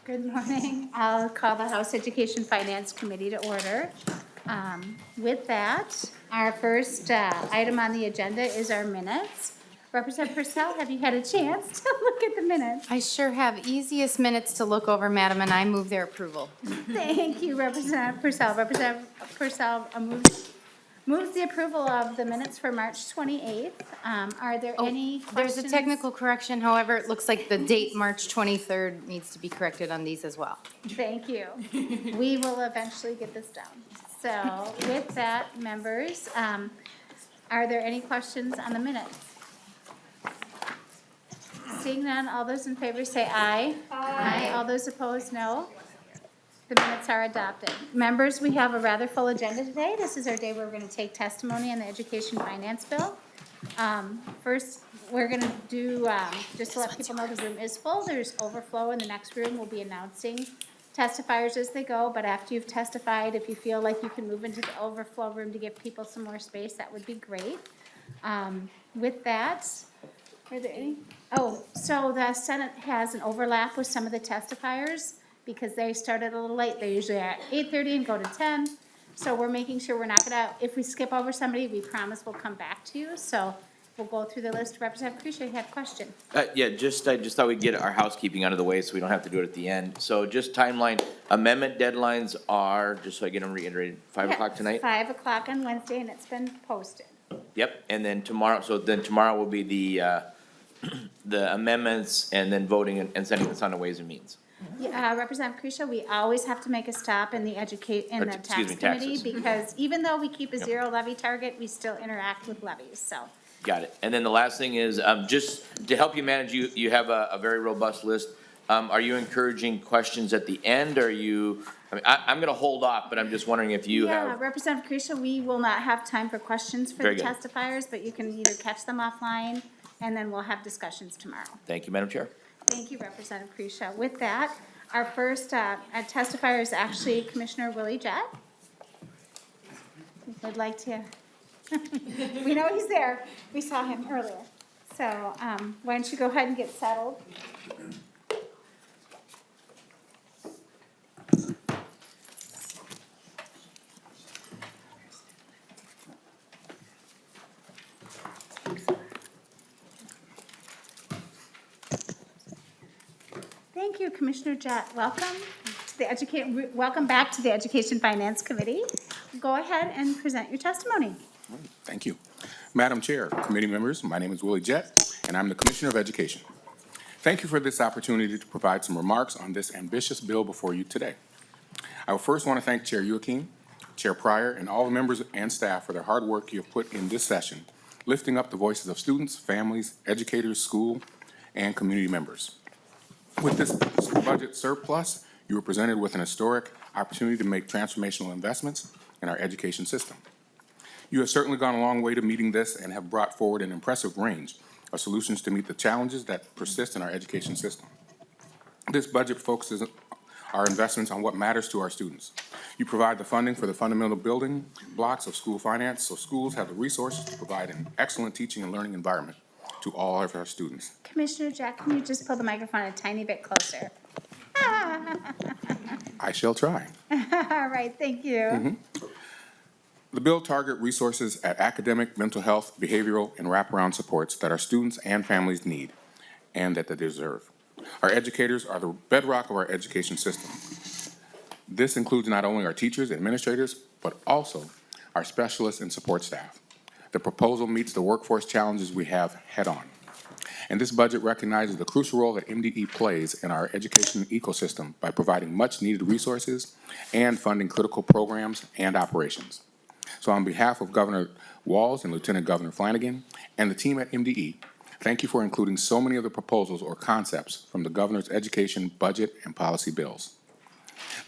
Good morning. I'll call the House Education Finance Committee to order. With that, our first item on the agenda is our minutes. Representative Purcell, have you had a chance to look at the minutes? I sure have easiest minutes to look over, Madam, and I move their approval. Thank you, Representative Purcell. Representative Purcell moves the approval of the minutes for March 28th. Are there any questions? There's a technical correction, however, it looks like the date, March 23rd, needs to be corrected on these as well. Thank you. We will eventually get this done. So with that, members, are there any questions on the minutes? Seeing none, all those in favor say aye. Aye. All those opposed, no. The minutes are adopted. Members, we have a rather full agenda today. This is our day where we're going to take testimony on the Education Finance Bill. First, we're going to do, just to let people know the room is full. There's overflow in the next room. We'll be announcing testifiers as they go, but after you've testified, if you feel like you can move into the overflow room to give people some more space, that would be great. With that, are there any? Oh, so the Senate has an overlap with some of the testifiers because they started a little late. They're usually at 8:30 and go to 10. So we're making sure we're not gonna, if we skip over somebody, we promise we'll come back to you. So we'll go through the list. Representative Crucia, you had a question. Yeah, I just thought we'd get our housekeeping out of the way so we don't have to do it at the end. So just timeline, amendment deadlines are, just so I get them reiterated, 5 o'clock tonight? 5 o'clock on Wednesday, and it's been posted. Yep, and then tomorrow, so then tomorrow will be the amendments and then voting and sending this on to Ways and Means. Yeah, Representative Crucia, we always have to make a stop in the tax committee taxes. because even though we keep a zero levy target, we still interact with levies, so. Got it. And then the last thing is, just to help you manage, you have a very robust list. Are you encouraging questions at the end, or I'm gonna hold off, but I'm just wondering if you have. Yeah, Representative Crucia, we will not have time for questions for the Very good. testifiers, but you can either catch them offline, and then we'll have discussions tomorrow. Thank you, Madam Chair. Thank you, Representative Crucia. With that, our first testifier is actually Commissioner Willie Jett. Would like to, we know he's there. We saw him earlier. So why don't you go ahead and get settled? Thank you, Commissioner Jett. Welcome back to the Education Finance Committee. Go ahead and present your testimony. Thank you. Madam Chair, committee members, my name is Willie Jett, and I'm the Commissioner of Education. Thank you for this opportunity to provide some remarks on this ambitious bill before you today. I would first want to thank Chair Youakim, Chair Pryor, and all the members and staff for their hard work you have put in this session, lifting up the voices of students, families, educators, school, and community members. With this budget surplus, you were presented with an historic opportunity to make transformational investments in our education system. You have certainly gone a long way to meeting this and have brought forward an impressive range of solutions to meet the challenges that persist in our education system. This budget focuses our investments on what matters to our students. You provide the funding for the fundamental building blocks of school finance, so schools have the resources to provide an excellent teaching and learning environment to all of our students. Commissioner Jett, can you just pull the microphone a tiny bit closer? I shall try. All right, thank you. The bill target resources at academic, mental health, behavioral, and wraparound supports that our students and families need and that they deserve. Our educators are the bedrock of our education system. This includes not only our teachers and administrators, but also our specialists and support staff. The proposal meets the workforce challenges we have head-on. And this budget recognizes the crucial role that MDE plays in our education ecosystem by providing much-needed resources and funding critical programs and operations. So on behalf of Governor Walz and Lieutenant Governor Flanagan and the team at MDE, thank you for including so many of the proposals or concepts from the Governor's education budget and policy bills.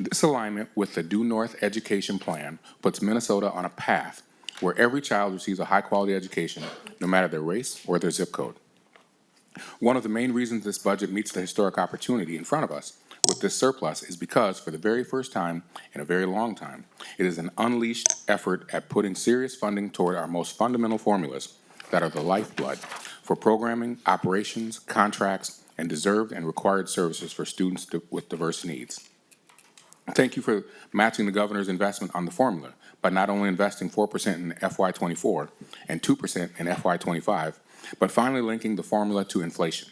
This alignment with the Due North Education Plan puts Minnesota on a path where every child receives a high-quality education, no matter their race or their zip code. One of the main reasons this budget meets the historic opportunity in front of us with this surplus is because, for the very first time in a very long time, it is an unleashed effort at putting serious funding toward our most fundamental formulas that are the lifeblood for programming, operations, contracts, and deserved and required services for students with diverse needs. Thank you for matching the governor's investment on the formula by not only investing 4% in FY24 and 2% in FY25, but finally linking the formula to inflation.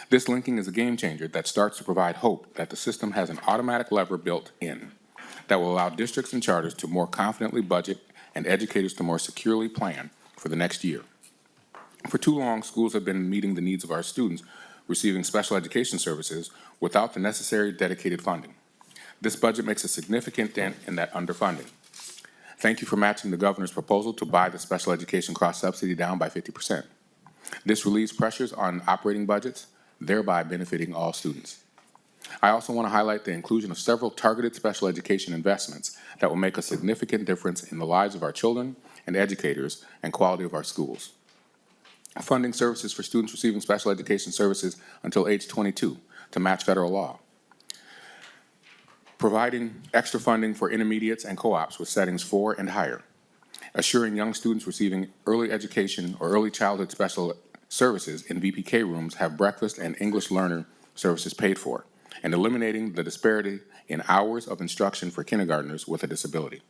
This linking is a game changer that starts to provide hope that the system has an automatic lever built in that will allow districts and charters to more confidently budget and educators to more securely plan for the next year. For too long, schools have been meeting the needs of our students receiving special education services without the necessary dedicated funding. This budget makes a significant dent in that underfunding. Thank you for matching the governor's proposal to buy the special education cross-subsidy down by 50%. This relieves pressures on operating budgets, thereby benefiting all students. I also want to highlight the inclusion of several targeted special education investments that will make a significant difference in the lives of our children and educators and quality of our schools. Funding services for students receiving special education services until age 22 to match federal law. Providing extra funding for intermediates and co-ops with settings 4 and higher. Assuring young students receiving early education or early childhood special services in VPK rooms have breakfast and English learner services paid for, and eliminating the disparity in hours of instruction for kindergartners with a disability.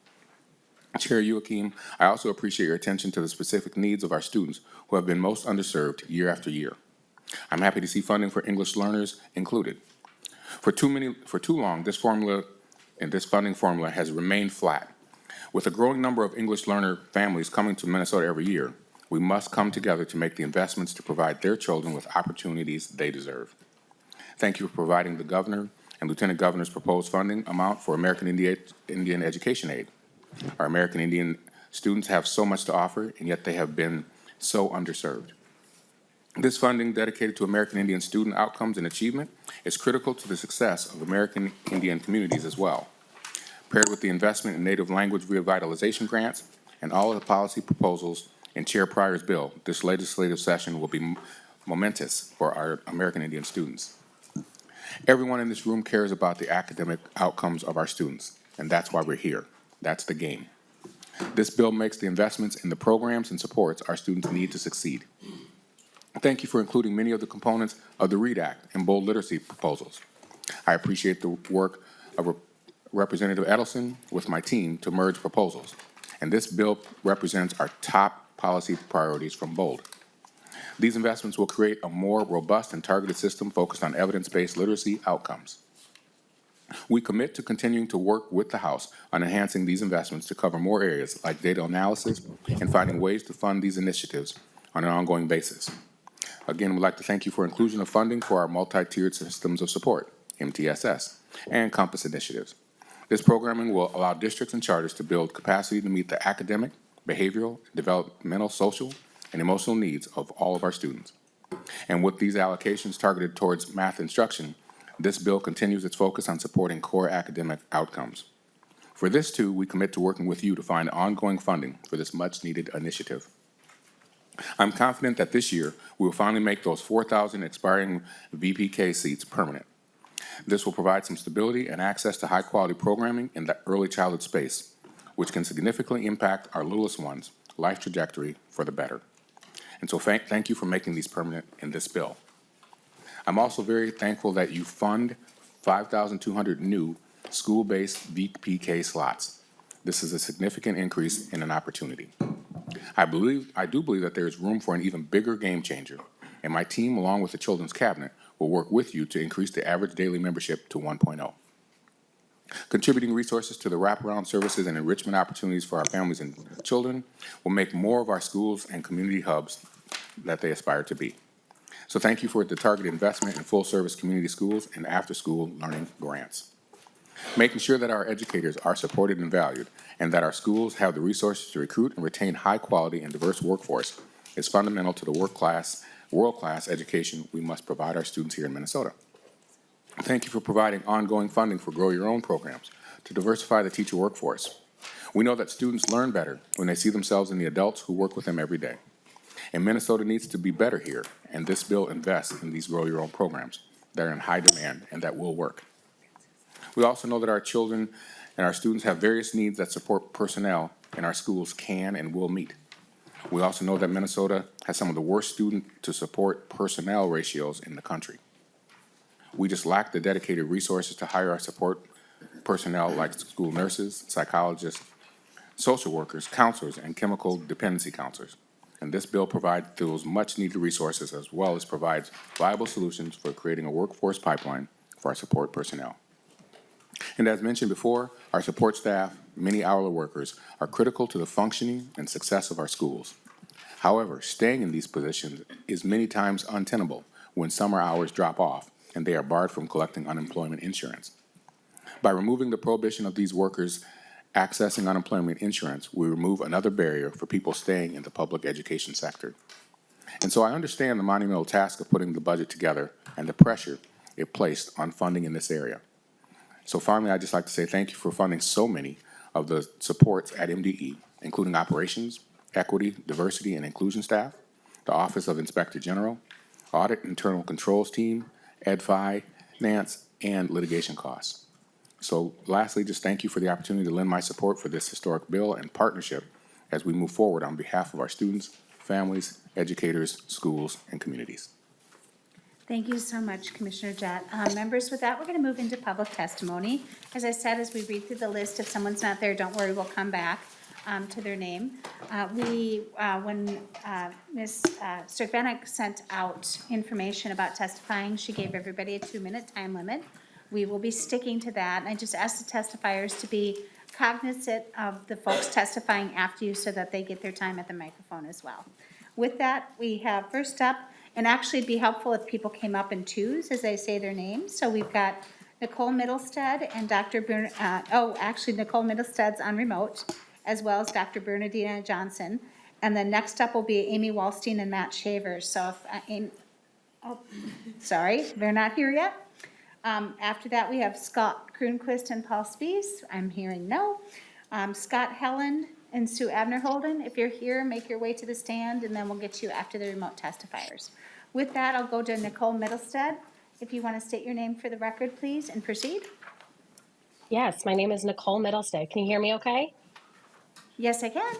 Chair Youakim, I also appreciate your attention to the specific needs of our students who have been most underserved year after year. I'm happy to see funding for English learners included. For too long, this funding formula has remained flat. With a growing number of English learner families coming to Minnesota every year, we must come together to make the investments to provide their children with opportunities they deserve. Thank you for providing the governor and lieutenant governor's proposed funding amount for American Indian Education Aid. Our American Indian students have so much to offer, and yet they have been so underserved. This funding dedicated to American Indian student outcomes and achievement is critical to the success of American Indian communities as well. Paired with the investment in native language revitalization grants and all of the policy proposals in Chair Pryor's bill, this legislative session will be momentous for our American Indian students. Everyone in this room cares about the academic outcomes of our students, and that's why we're here. That's the game. This bill makes the investments in the programs and supports our students need to succeed. Thank you for including many of the components of the READ Act and bold literacy proposals. I appreciate the work of Representative Edelson with my team to merge proposals, and this bill represents our top policy priorities from BOLD. These investments will create a more robust and targeted system focused on evidence-based literacy outcomes. We commit to continuing to work with the House on enhancing these investments to cover more areas like data analysis and finding ways to fund these initiatives on an ongoing basis. Again, we'd like to thank you for inclusion of funding for our multi-tiered systems of support, MTSS, and Compass initiatives. This programming will allow districts and charters to build capacity to meet the academic, behavioral, developmental, social, and emotional needs of all of our students. And with these allocations targeted towards math instruction, this bill continues its focus on supporting core academic outcomes. For this, too, we commit to working with you to find ongoing funding for this much-needed initiative. I'm confident that this year we will finally make those 4,000 expiring VPK seats permanent. This will provide some stability and access to high-quality programming in the early childhood space, which can significantly impact our littlest ones' life trajectory for the better. And so thank you for making these permanent in this bill. I'm also very thankful that you fund 5,200 new school-based VPK slots. This is a significant increase in an opportunity. I do believe that there is room for an even bigger game changer, and my team, along with the Children's Cabinet, will work with you to increase the average daily membership to 1.0. Contributing resources to the wraparound services and enrichment opportunities for our families and children will make more of our schools and community hubs that they aspire to be. So thank you for the targeted investment in full-service community schools and after-school learning grants. Making sure that our educators are supported and valued, and that our schools have the resources to recruit and retain high-quality and diverse workforce is fundamental to the world-class education we must provide our students here in Minnesota. Thank you for providing ongoing funding for Grow Your Own programs to diversify the teacher workforce. We know that students learn better when they see themselves in the adults who work with them every day. And Minnesota needs to be better here, and this bill invests in these Grow Your Own programs that are in high demand and that will work. We also know that our children and our students have various needs that support personnel in our schools can and will meet. We also know that Minnesota has some of the worst student to support personnel ratios in the country. We just lack the dedicated resources to hire our support personnel like school nurses, psychologists, social workers, counselors, and chemical dependency counselors. And this bill provides those much-needed resources as well as provides viable solutions for creating a workforce pipeline for our support personnel. And as mentioned before, our support staff, many hourly workers, are critical to the functioning and success of our schools. However, staying in these positions is many times untenable when summer hours drop off and they are barred from collecting unemployment insurance. By removing the prohibition of these workers accessing unemployment insurance, we remove another barrier for people staying in the public education sector. And so I understand the monumental task of putting the budget together and the pressure it placed on funding in this area. So finally, I'd just like to say thank you for funding so many of the supports at MDE, including operations, equity, diversity, and inclusion staff, the Office of Inspector General, Audit Internal Controls Team, EdFi, Finance, and litigation costs. So lastly, just thank you for the opportunity to lend my support for this historic bill and partnership as we move forward on behalf of our students, families, educators, schools, and communities. Thank you so much, Commissioner Jett. Members, with that, we're going to move into public testimony. As I said, as we read through the list, if someone's not there, don't worry, we'll come back to their name. When Ms. Sturgenek sent out information about testifying, she gave everybody a 2-minute time limit. We will be sticking to that, and I just asked the testifiers to be cognizant of the folks testifying after you so that they get their time at the microphone as well. With that, we have first up, and actually it'd be helpful if people came up in twos as they say their names. So we've got Nicole Middlestead and Dr. Nicole Middlestead's on remote, as well as Dr. Bernadina Johnson. And then next up will be Amy Wallstein and Matt Shaver. So if, sorry, they're not here yet. After that, we have Scott Kroonquist and Paul Spies. I'm hearing no. Scott Helen and Sue Abner Holden. If you're here, make your way to the stand, and then we'll get you after the remote testifiers. With that, I'll go to Nicole Middlestead. If you want to state your name for the record, please, and proceed. Yes, my name is Nicole Middlestead. Can you hear me okay? Yes, I can.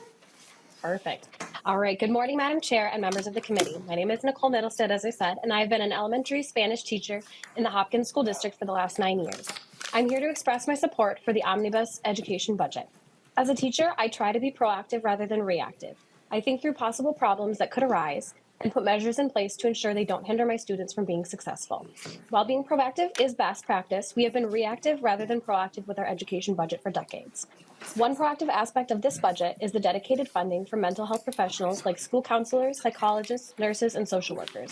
Perfect. All right. Good morning, Madam Chair and members of the committee. My name is Nicole Middlestead, as I said, and I've been an elementary Spanish teacher in the Hopkins School District for the last 9 years. I'm here to express my support for the omnibus education budget. As a teacher, I try to be proactive rather than reactive. I think through possible problems that could arise and put measures in place to ensure they don't hinder my students from being successful. While being proactive is best practice, we have been reactive rather than proactive with our education budget for decades. One proactive aspect of this budget is the dedicated funding for mental health professionals like school counselors, psychologists, nurses, and social workers.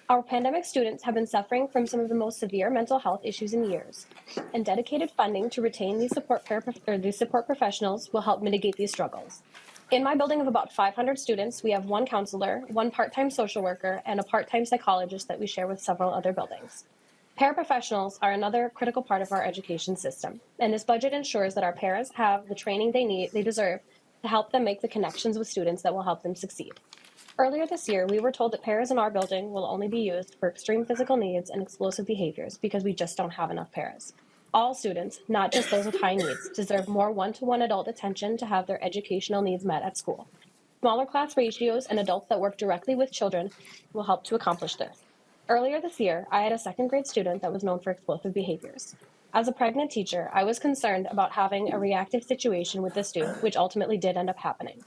Our pandemic students have been suffering from some of the most severe mental health issues in years, and dedicated funding to retain these support professionals will help mitigate these struggles. In my building of about 500 students, we have one counselor, one part-time social worker, and a part-time psychologist that we share with several other buildings. Paraprofessionals are another critical part of our education system, and this budget ensures that our paras have the training they deserve to help them make the connections with students that will help them succeed. Earlier this year, we were told that paras in our building will only be used for extreme physical needs and explosive behaviors because we just don't have enough paras. All students, not just those with high needs, deserve more one-to-one adult attention to have their educational needs met at school. Smaller class ratios and adults that work directly with children will help to accomplish this. Earlier this year, I had a second grade student that was known for explosive behaviors. As a pregnant teacher, I was concerned about having a reactive situation with this student, which ultimately did end up happening.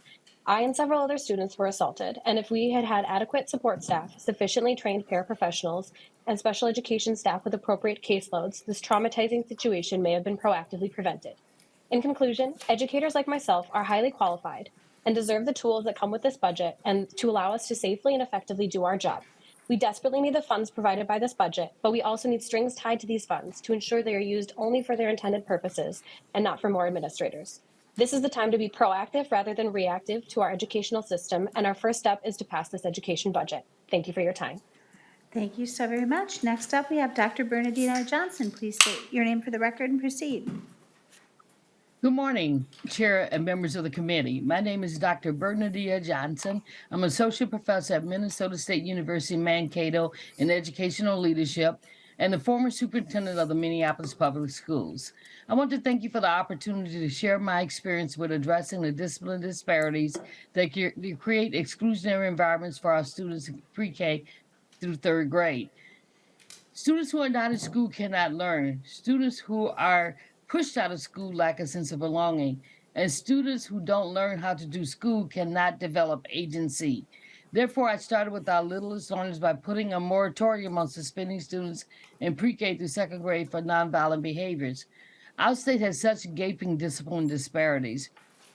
I and several other students were assaulted, and if we had had adequate support staff, sufficiently trained paraprofessionals, and special education staff with appropriate caseloads, this traumatizing situation may have been proactively prevented. In conclusion, educators like myself are highly qualified and deserve the tools that come with this budget and to allow us to safely and effectively do our job. We desperately need the funds provided by this budget, but we also need strings tied to these funds to ensure they are used only for their intended purposes and not for more administrators. This is the time to be proactive rather than reactive to our educational system, and our first step is to pass this education budget. Thank you for your time. Thank you so very much. Next up, we have Dr. Bernadina Johnson. Please state your name for the record and proceed. Good morning, Chair and members of the committee. My name is Dr. Bernadina Johnson. I'm Associate Professor at Minnesota State University Mankato in Educational Leadership and the former Superintendent of the Minneapolis Public Schools. I want to thank you for the opportunity to share my experience with addressing the discipline disparities that create exclusionary environments for our students in pre-K through third grade. Students who are not in school cannot learn. Students who are pushed out of school lack a sense of belonging. And students who don't learn how to do school cannot develop agency. Therefore, I started with our littlest learners by putting a moratorium on suspending students in pre-K through second grade for nonviolent behaviors. Our state has such gaping discipline disparities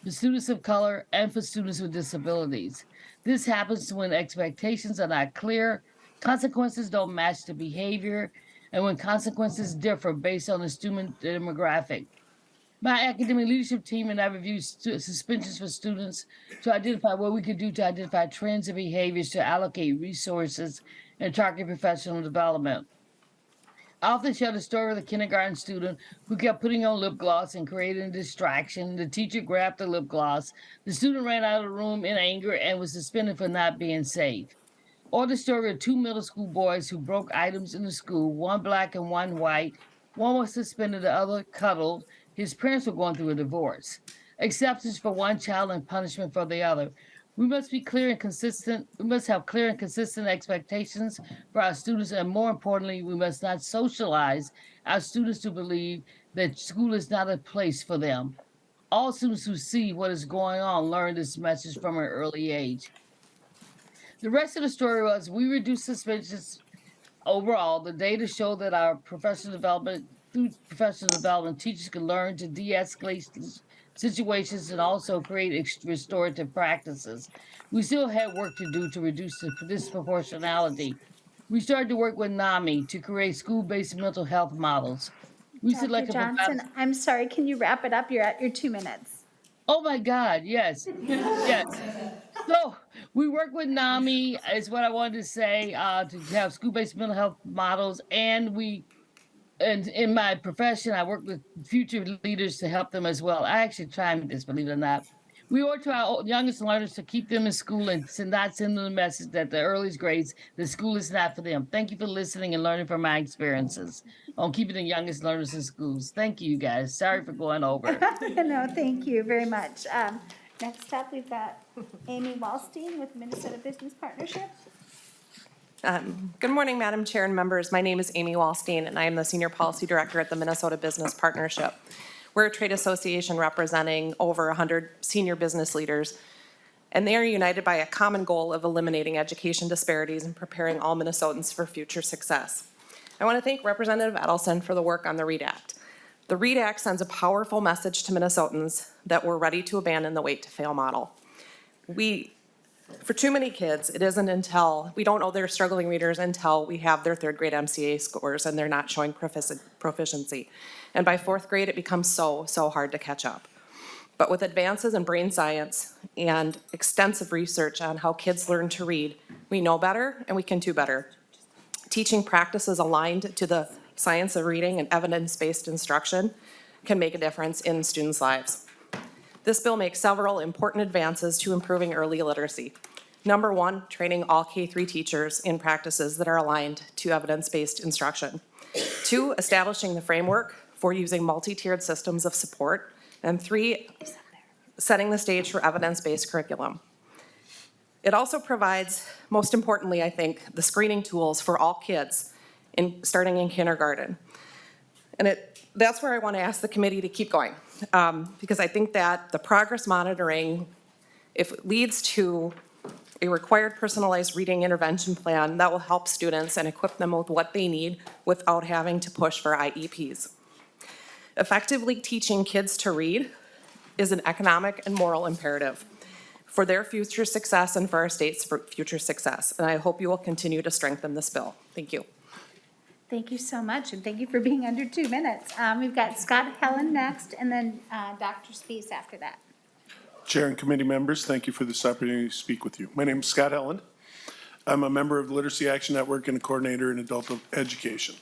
for students of color and for students with disabilities. This happens when expectations are not clear, consequences don't match the behavior, and when consequences differ based on the student demographic. My academic leadership team and I reviewed suspensions for students to identify what we could do to identify trends and behaviors to allocate resources and target professional development. I often share the story of the kindergarten student who kept putting on lip gloss and creating a distraction. The teacher grabbed the lip gloss. The student ran out of the room in anger and was suspended for not being safe. Or the story of two middle school boys who broke items in the school, one black and one white. One was suspended, the other cuddled. His parents were going through a divorce. Exceptions for one child and punishment for the other. We must be clear and consistent. We must have clear and consistent expectations for our students, and more importantly, we must not socialize our students to believe that school is not a place for them. All students who see what is going on learn this message from an early age. The rest of the story was we reduced suspensions overall. The data show that our through professional development, teachers can learn to de-escalate situations and also create restorative practices. We still have work to do to reduce the disproportionality. We started to work with NAMI to create school-based mental health models. We Dr. selected Johnson, I'm sorry, can you wrap it up? You're at your 2 minutes. Oh my God, yes. Yes. So we work with NAMI is what I wanted to say, to have school-based mental health models, and in my profession, I work with future leaders to help them as well. I actually tried this, believe it or not. We owe it to our youngest learners to keep them in school and to not send them the message that the earliest grades, the school is not for them. Thank you for listening and learning from my experiences on keeping the youngest learners in schools. Thank you, guys. Sorry for going over. No, thank you very much. Next up, we've got Amy Wallstein with Minnesota Business Partnership. Good morning, Madam Chair and members. My name is Amy Wallstein, and I am the Senior Policy Director at the Minnesota Business Partnership. We're a trade association representing over 100 senior business leaders, and they are united by a common goal of eliminating education disparities and preparing all Minnesotans for future success. I want to thank Representative Edelson for the work on the READ Act. The READ Act sends a powerful message to Minnesotans that we're ready to abandon the wait-to-fail model. For too many kids, it isn't until, we don't know they're struggling readers until we have their third grade MCA scores and they're not showing proficiency. And by fourth grade, it becomes so hard to catch up. But with advances in brain science and extensive research on how kids learn to read, we know better and we can do better. Teaching practices aligned to the science of reading and evidence-based instruction can make a difference in students' lives. This bill makes several important advances to improving early literacy. Number one, training all K-3 teachers in practices that are aligned to evidence-based instruction. Two, establishing the framework for using multi-tiered systems of support. And three, setting the stage for evidence-based curriculum. It also provides, most importantly, I think, the screening tools for all kids starting in kindergarten. And that's where I want to ask the committee to keep going. Because I think that the progress monitoring, if it leads to a required personalized reading intervention plan, that will help students and equip them with what they need without having to push for IEPs. Effectively teaching kids to read is an economic and moral imperative for their future success and for our state's future success. And I hope you will continue to strengthen this bill. Thank you. Thank you so much, and thank you for being under 2 minutes. We've got Scott Helen next, and then Dr. Spees after that. Chair and committee members, thank you for this opportunity to speak with you. My name is Scott Helland. I'm a member of the Literacy Action Network and a coordinator in adult education.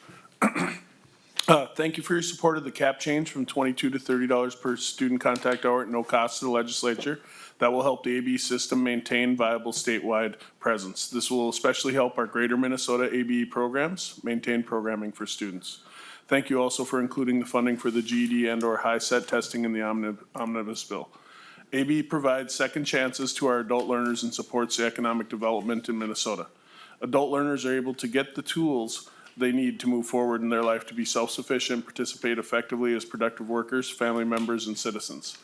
Thank you for your support of the cap change from $22 to $30 per student contact hour at no cost to the legislature. That will help the ABE system maintain viable statewide presence. This will especially help our greater Minnesota ABE programs maintain programming for students. Thank you also for including the funding for the GED and/or high set testing in the omnibus bill. ABE provides second chances to our adult learners and supports the economic development in Minnesota. Adult learners are able to get the tools they need to move forward in their life to be self-sufficient, participate effectively as productive workers, family members, and citizens.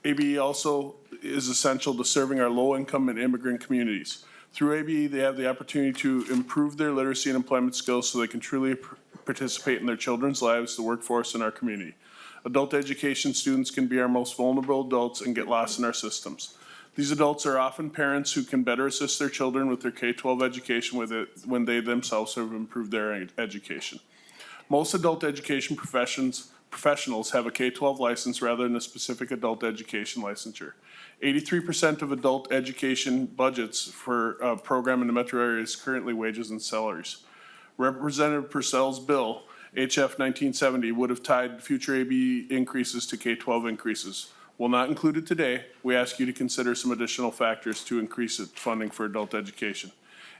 ABE also is essential to serving our low-income and immigrant communities. Through ABE, they have the opportunity to improve their literacy and employment skills so they can truly participate in their children's lives, the workforce, and our community. Adult education students can be our most vulnerable adults and get lost in our systems. These adults are often parents who can better assist their children with their K-12 education when they themselves have improved their education. Most adult education professionals have a K-12 license rather than a specific adult education licensure. 83% of adult education budgets for a program in the metro area is currently wages and salaries. Representative Purcell's bill, HF 1970, would have tied future ABE increases to K-12 increases. While not included today, we ask you to consider some additional factors to increase funding for adult education.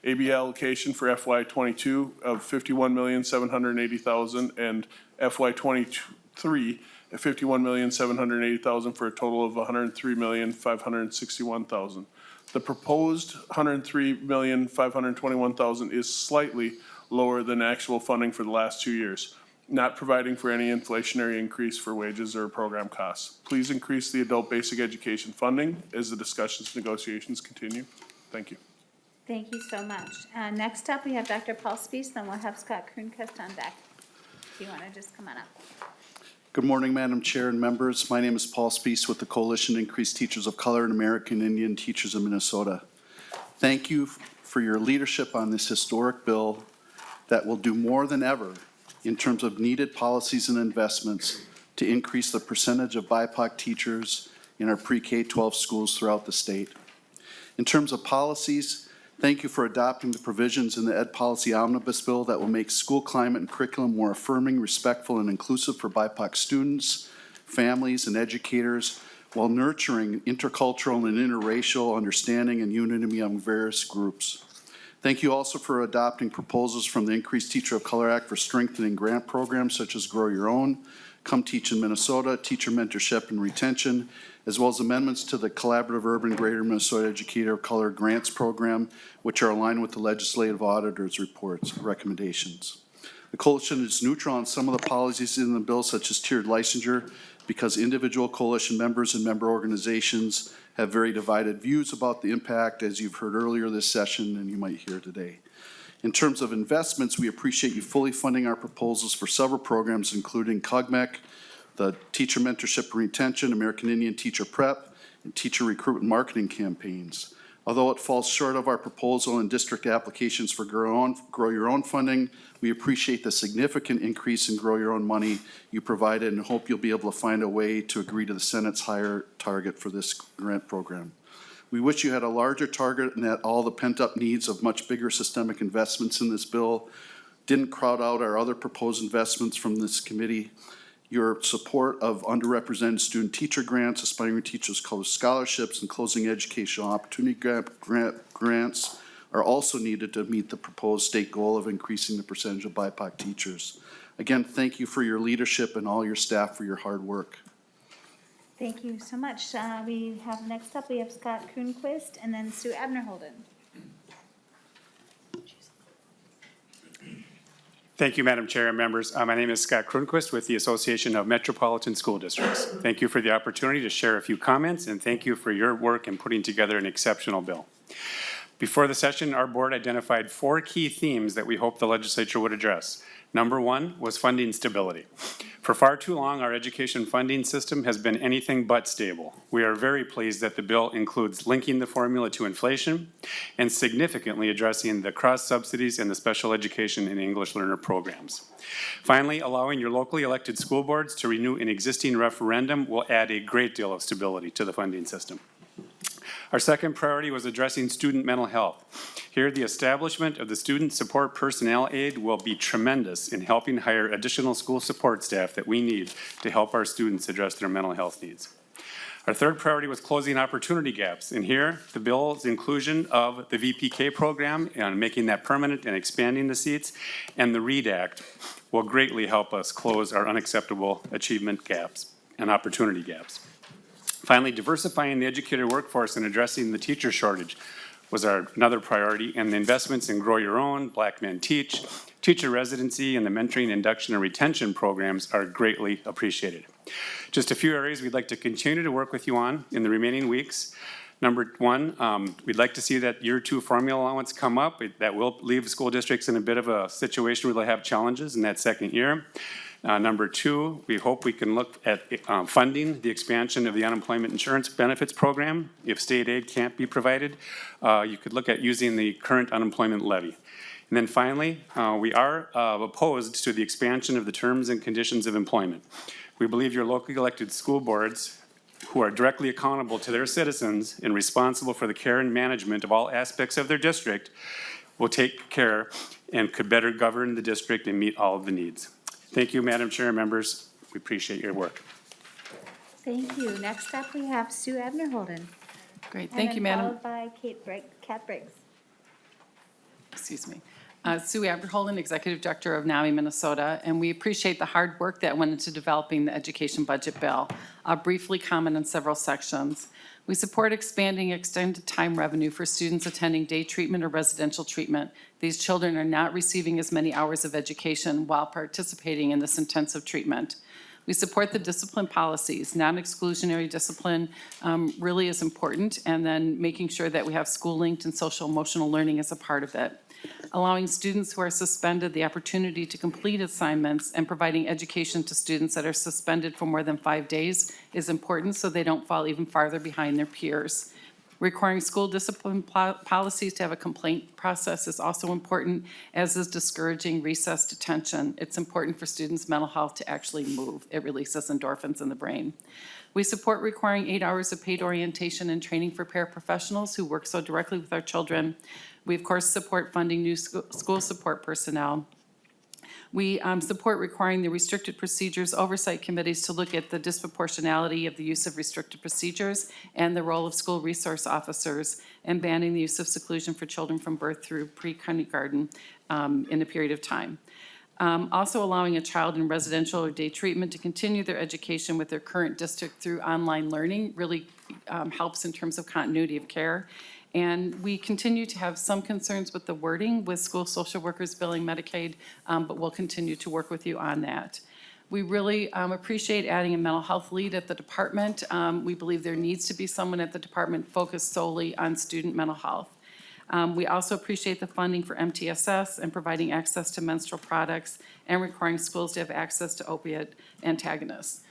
ABE allocation for FY '22 of $51,780,000 and FY '23 at $51,780,000 for a total of $103,561,000. The proposed $103,521,000 is slightly lower than actual funding for the last 2 years, not providing for any inflationary increase for wages or program costs. Please increase the adult basic education funding as the discussions and negotiations continue. Thank you. Thank you so much. Next up, we have Dr. Paul Spees, then we'll have Scott Kroonquist on deck. If you want to just come on up. Good morning, Madam Chair and members. My name is Paul Spees with the Coalition to Increase Teachers of Color and American Indian Teachers of Minnesota. Thank you for your leadership on this historic bill that will do more than ever in terms of needed policies and investments to increase the percentage of BIPOC teachers in our pre-K-12 schools throughout the state. In terms of policies, thank you for adopting the provisions in the Ed Policy Omnibus Bill that will make school climate and curriculum more affirming, respectful, and inclusive for BIPOC students, families, and educators, while nurturing intercultural and interracial understanding and unity among various groups. Thank you also for adopting proposals from the Increased Teacher of Color Act for strengthening grant programs such as Grow Your Own, Come Teach in Minnesota, Teacher Mentorship and Retention, as well as amendments to the Collaborative Urban Greater Minnesota Educator of Color Grants Program, which are aligned with the Legislative Auditor's reports recommendations. The coalition is neutral on some of the policies in the bill, such as tiered licensure, because individual coalition members and member organizations have very divided views about the impact, as you've heard earlier this session and you might hear today. In terms of investments, we appreciate you fully funding our proposals for several programs, including COGMEC, the Teacher Mentorship and Retention, American Indian Teacher Prep, and Teacher Recruitment Marketing campaigns. Although it falls short of our proposal in district applications for Grow Your Own funding, we appreciate the significant increase in Grow Your Own money you provided and hope you'll be able to find a way to agree to the Senate's higher target for this grant program. We wish you had a larger target and that all the pent-up needs of much bigger systemic investments in this bill didn't crowd out our other proposed investments from this committee. Your support of underrepresented student teacher grants, aspiring teachers college scholarships, and closing educational opportunity grants are also needed to meet the proposed state goal of increasing the percentage of BIPOC teachers. Again, thank you for your leadership and all your staff for your hard work. Thank you so much. We have next up, we have Scott Kroonquist and then Sue Abner-Holden. Thank you, Madam Chair and members. My name is Scott Kroonquist with the Association of Metropolitan School Districts. Thank you for the opportunity to share a few comments, and thank you for your work in putting together an exceptional bill. Before the session, our board identified 4 key themes that we hope the legislature would address. Number 1 was funding stability. For far too long, our education funding system has been anything but stable. We are very pleased that the bill includes linking the formula to inflation and significantly addressing the cross subsidies and the special education and English learner programs. Finally, allowing your locally elected school boards to renew an existing referendum will add a great deal of stability to the funding system. Our second priority was addressing student mental health. Here, the establishment of the Student Support Personnel Aid will be tremendous in helping hire additional school support staff that we need to help our students address their mental health needs. Our third priority was closing opportunity gaps. And here, the bill's inclusion of the VPK program and making that permanent and expanding the seats, and the READ Act will greatly help us close our unacceptable achievement gaps and opportunity gaps. Finally, diversifying the educator workforce and addressing the teacher shortage was another priority, and the investments in Grow Your Own, Black Men Teach, teacher residency, and the mentoring, induction, and retention programs are greatly appreciated. Just a few areas we'd like to continue to work with you on in the remaining weeks. Number one, we'd like to see that year 2 formula allowance come up. That will leave school districts in a bit of a situation where they'll have challenges in that second year. Number 2, we hope we can look at funding the expansion of the unemployment insurance benefits program. If state aid can't be provided, you could look at using the current unemployment levy. And then finally, we are opposed to the expansion of the terms and conditions of employment. We believe your locally elected school boards, who are directly accountable to their citizens and responsible for the care and management of all aspects of their district, will take care and could better govern the district and meet all of the needs. Thank you, Madam Chair and members. We appreciate your work. Thank you. Next up, we have Sue Abner-Holden. Great, thank you, Madam. And then followed by Kat Briggs. Excuse me. Sue Abner-Holden, Executive Director of NAMI, Minnesota, and we appreciate the hard work that went into developing the education budget bill. I'll briefly comment on several sections. We support expanding extended time revenue for students attending day treatment or residential treatment. These children are not receiving as many hours of education while participating in this intensive treatment. We support the discipline policies. Non-exclusionary discipline really is important, and then making sure that we have school-linked and social emotional learning as a part of it. Allowing students who are suspended the opportunity to complete assignments and providing education to students that are suspended for more than 5 days is important so they don't fall even farther behind their peers. Requiring school discipline policies to have a complaint process is also important, as is discouraging recess detention. It's important for students' mental health to actually move. It releases endorphins in the brain. We support requiring 8 hours of paid orientation and training for paraprofessionals who work so directly with our children. We, of course, support funding new school support personnel. We support requiring the restricted procedures oversight committees to look at the disproportionality of the use of restricted procedures and the role of school resource officers, and banning the use of seclusion for children from birth through pre-kindergarten in a period of time. Also allowing a child in residential or day treatment to continue their education with their current district through online learning really helps in terms of continuity of care. And we continue to have some concerns with the wording with school social workers billing Medicaid, but we'll continue to work with you on that. We really appreciate adding a mental health lead at the department. We believe there needs to be someone at the department focused solely on student mental health. We also appreciate the funding for MTSS and providing access to menstrual products and requiring schools to have access to opiate antagonists.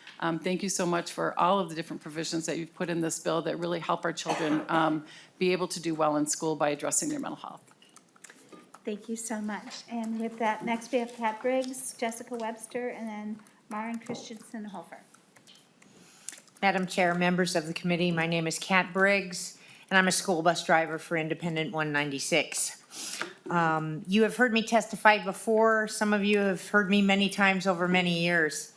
Thank you so much for all of the different provisions that you've put in this bill that really help our children be able to do well in school by addressing their mental health. Thank you so much. And with that, next we have Kat Briggs, Jessica Webster, and then Maren Christensen Hofer. Madam Chair, members of the committee, my name is Kat Briggs, and I'm a school bus driver for Independent 196. You have heard me testify before. Some of you have heard me many times over many years.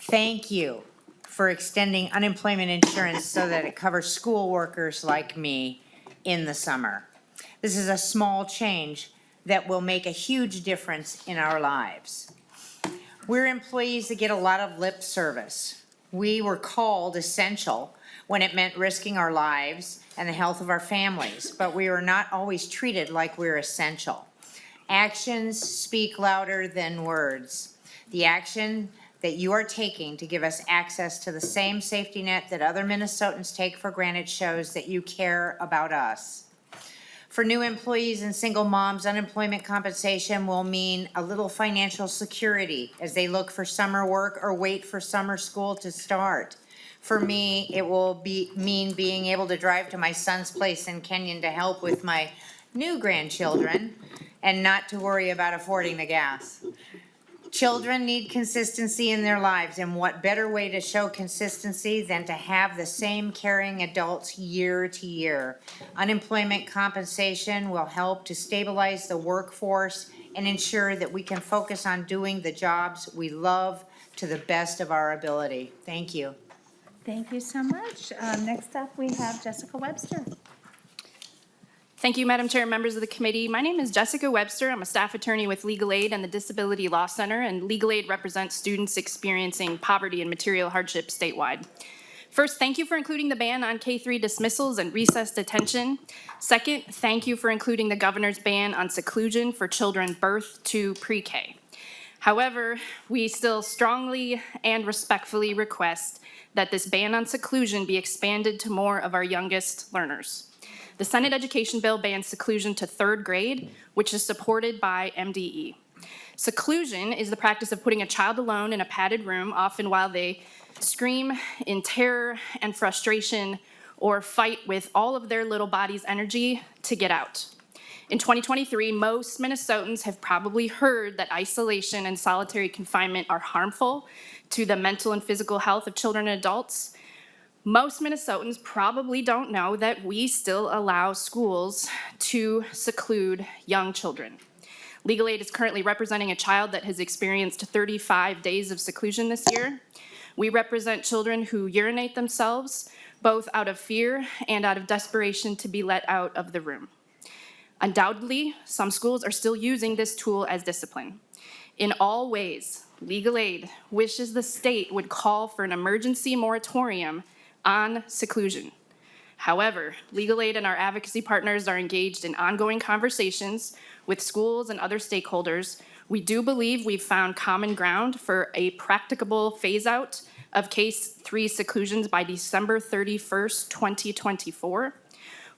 Thank you for extending unemployment insurance so that it covers school workers like me in the summer. This is a small change that will make a huge difference in our lives. We're employees that get a lot of lip service. We were called essential when it meant risking our lives and the health of our families, but we were not always treated like we're essential. Actions speak louder than words. The action that you are taking to give us access to the same safety net that other Minnesotans take for granted shows that you care about us. For new employees and single moms, unemployment compensation will mean a little financial security as they look for summer work or wait for summer school to start. For me, it will mean being able to drive to my son's place in Kenyon to help with my new grandchildren and not to worry about affording the gas. Children need consistency in their lives, and what better way to show consistency than to have the same caring adults year to year? Unemployment compensation will help to stabilize the workforce and ensure that we can focus on doing the jobs we love to the best of our ability. Thank you. Thank you so much. Next up, we have Jessica Webster. Thank you, Madam Chair and members of the committee. My name is Jessica Webster. I'm a staff attorney with Legal Aid and the Disability Law Center, and Legal Aid represents students experiencing poverty and material hardship statewide. First, thank you for including the ban on K-3 dismissals and recess detention. Second, thank you for including the governor's ban on seclusion for children birth to pre-K. However, we still strongly and respectfully request that this ban on seclusion be expanded to more of our youngest learners. The Senate Education Bill bans seclusion to 3rd grade, which is supported by MDE. Seclusion is the practice of putting a child alone in a padded room, often while they scream in terror and frustration or fight with all of their little body's energy to get out. In 2023, most Minnesotans have probably heard that isolation and solitary confinement are harmful to the mental and physical health of children and adults. Most Minnesotans probably don't know that we still allow schools to seclude young children. Legal Aid is currently representing a child that has experienced 35 days of seclusion this year. We represent children who urinate themselves, both out of fear and out of desperation to be let out of the room. Undoubtedly, some schools are still using this tool as discipline. In all ways, Legal Aid wishes the state would call for an emergency moratorium on seclusion. However, Legal Aid and our advocacy partners are engaged in ongoing conversations with schools and other stakeholders. We do believe we've found common ground for a practicable phase-out of K-3 seclusions by December 31st, 2024,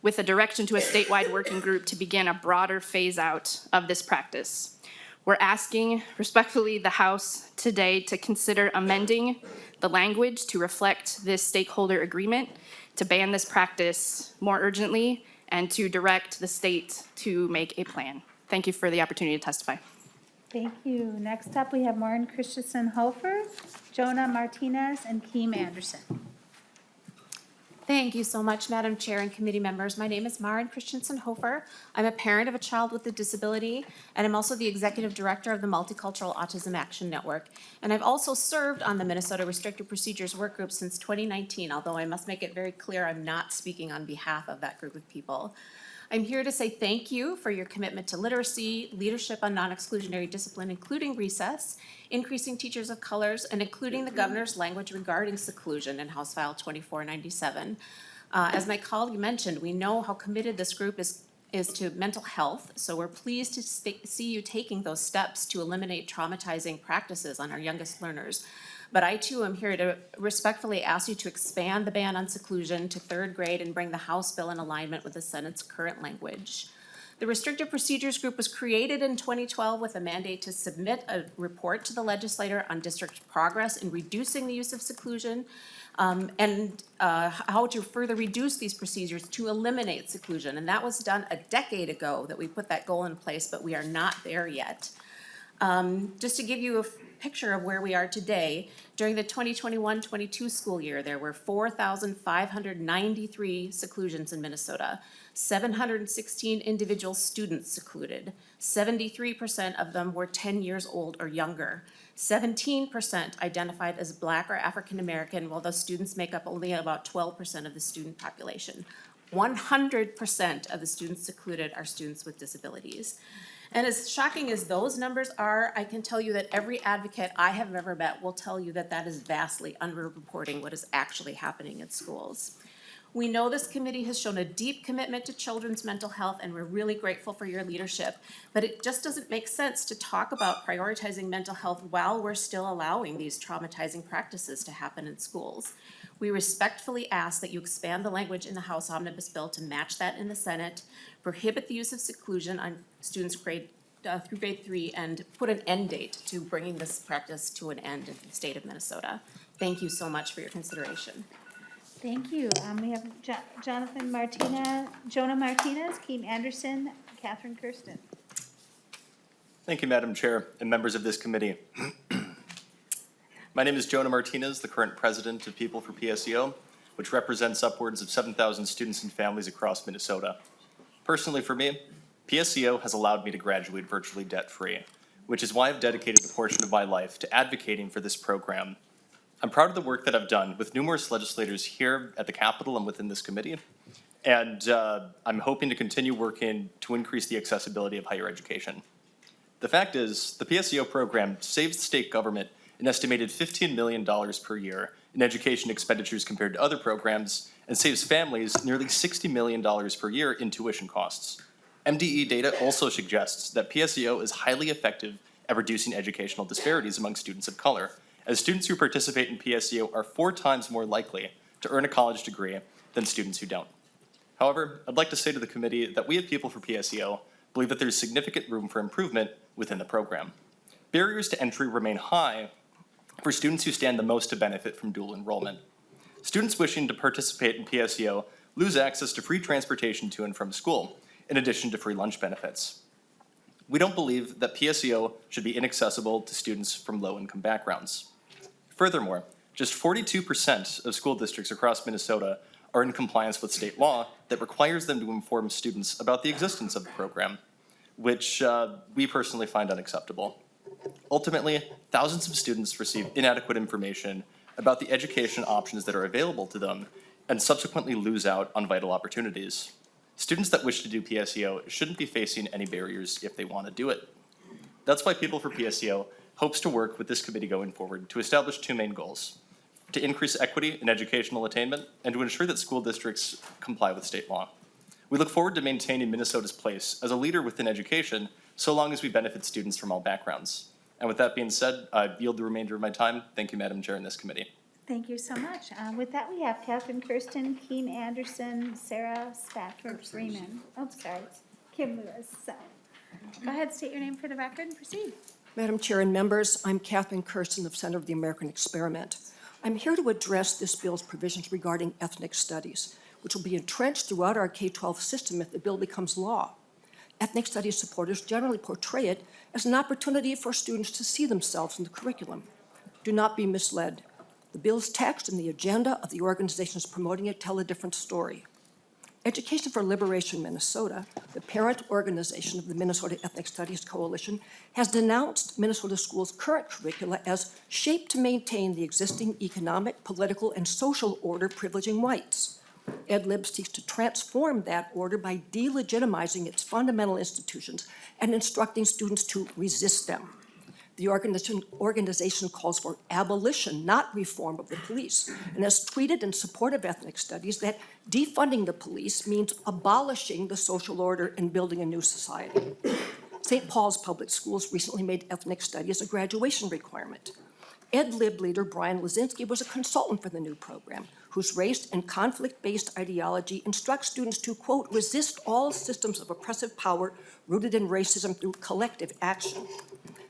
with a direction to a statewide working group to begin a broader phase-out of this practice. We're asking respectfully the House today to consider amending the language to reflect this stakeholder agreement, to ban this practice more urgently, and to direct the state to make a plan. Thank you for the opportunity to testify. Thank you. Next up, we have Maureen Christensen Hofer, Jonah Martinez, and Keem Anderson. Thank you so much, Madam Chair and committee members. My name is Maren Christensen Hofer. I'm a parent of a child with a disability, and I'm also the executive director of the Multicultural Autism Action Network. And I've also served on the Minnesota Restricted Procedures Work Group since 2019, although I must make it very clear I'm not speaking on behalf of that group of people. I'm here to say thank you for your commitment to literacy, leadership on non-exclusionary discipline, including recess, increasing teachers of colors, and including the governor's language regarding seclusion in House File 2497. As my colleague mentioned, we know how committed this group is to mental health, so we're pleased to see you taking those steps to eliminate traumatizing practices on our youngest learners. But I too am here to respectfully ask you to expand the ban on seclusion to 3rd grade and bring the House bill in alignment with the Senate's current language. The Restrictive Procedures Group was created in 2012 with a mandate to submit a report to the legislator on district progress in reducing the use of seclusion and how to further reduce these procedures to eliminate seclusion. And that was done a decade ago that we put that goal in place, but we are not there yet. Just to give you a picture of where we are today, during the 2021-22 school year, there were 4,593 seclusions in Minnesota, 716 individual students secluded. 73% of them were 10 years old or younger. 17% identified as Black or African American, while those students make up only about 12% of the student population. 100% of the students secluded are students with disabilities. And as shocking as those numbers are, I can tell you that every advocate I have ever met will tell you that that is vastly underreporting what is actually happening in schools. We know this committee has shown a deep commitment to children's mental health, and we're really grateful for your leadership. But it just doesn't make sense to talk about prioritizing mental health while we're still allowing these traumatizing practices to happen in schools. We respectfully ask that you expand the language in the House Omnibus Bill to match that in the Senate, prohibit the use of seclusion on students through grade 3, and put an end date to bringing this practice to an end in the state of Minnesota. Thank you so much for your consideration. Thank you. We have Jonah Martinez, Keem Anderson, Catherine Kirsten. Thank you, Madam Chair and members of this committee. My name is Jonah Martinez, the current president of People for PSEO, which represents upwards of 7,000 students and families across Minnesota. Personally for me, PSEO has allowed me to graduate virtually debt-free, which is why I've dedicated a portion of my life to advocating for this program. I'm proud of the work that I've done with numerous legislators here at the Capitol and within this committee, and I'm hoping to continue working to increase the accessibility of higher education. The fact is, the PSEO program saves the state government an estimated $15 million per year in education expenditures compared to other programs, and saves families nearly $60 million per year in tuition costs. MDE data also suggests that PSEO is highly effective at reducing educational disparities among students of color, as students who participate in PSEO are 4 times more likely to earn a college degree than students who don't. However, I'd like to say to the committee that we at People for PSEO believe that there's significant room for improvement within the program. Barriers to entry remain high for students who stand the most to benefit from dual enrollment. Students wishing to participate in PSEO lose access to free transportation to and from school, in addition to free lunch benefits. We don't believe that PSEO should be inaccessible to students from low-income backgrounds. Furthermore, just 42% of school districts across Minnesota are in compliance with state law that requires them to inform students about the existence of the program, which we personally find unacceptable. Ultimately, thousands of students receive inadequate information about the education options that are available to them and subsequently lose out on vital opportunities. Students that wish to do PSEO shouldn't be facing any barriers if they want to do it. That's why People for PSEO hopes to work with this committee going forward to establish 2 main goals: to increase equity in educational attainment and to ensure that school districts comply with state law. We look forward to maintaining Minnesota's place as a leader within education so long as we benefit students from all backgrounds. And with that being said, I yield the remainder of my time. Thank you, Madam Chair, and this committee. Thank you so much. With that, we have Catherine Kirsten, Keem Anderson, Sarah Spafford Freeman. Oh, sorry, Kim Lewis. So, go ahead, state your name for the record and proceed. Madam Chair and members, I'm Catherine Kirsten of Center of the American Experiment. I'm here to address this bill's provisions regarding ethnic studies, which will be entrenched throughout our K-12 system if the bill becomes law. Ethnic studies supporters generally portray it as an opportunity for students to see themselves in the curriculum. Do not be misled. The bill's text and the agenda of the organizations promoting it tell a different story. Education for Liberation Minnesota, the parent organization of the Minnesota Ethnic Studies Coalition, has denounced Minnesota schools' current curricula as shaped to maintain the existing economic, political, and social order privileging whites. EdLib seeks to transform that order by delegitimizing its fundamental institutions and instructing students to resist them. The organization calls for abolition, not reform of the police, and has tweeted in support of ethnic studies that defunding the police means abolishing the social order and building a new society. St. Paul's Public Schools recently made ethnic studies a graduation requirement. EdLib leader Brian Lazinski was a consultant for the new program, whose race and conflict-based ideology instructs students to, quote, resist all systems of oppressive power rooted in racism through collective action.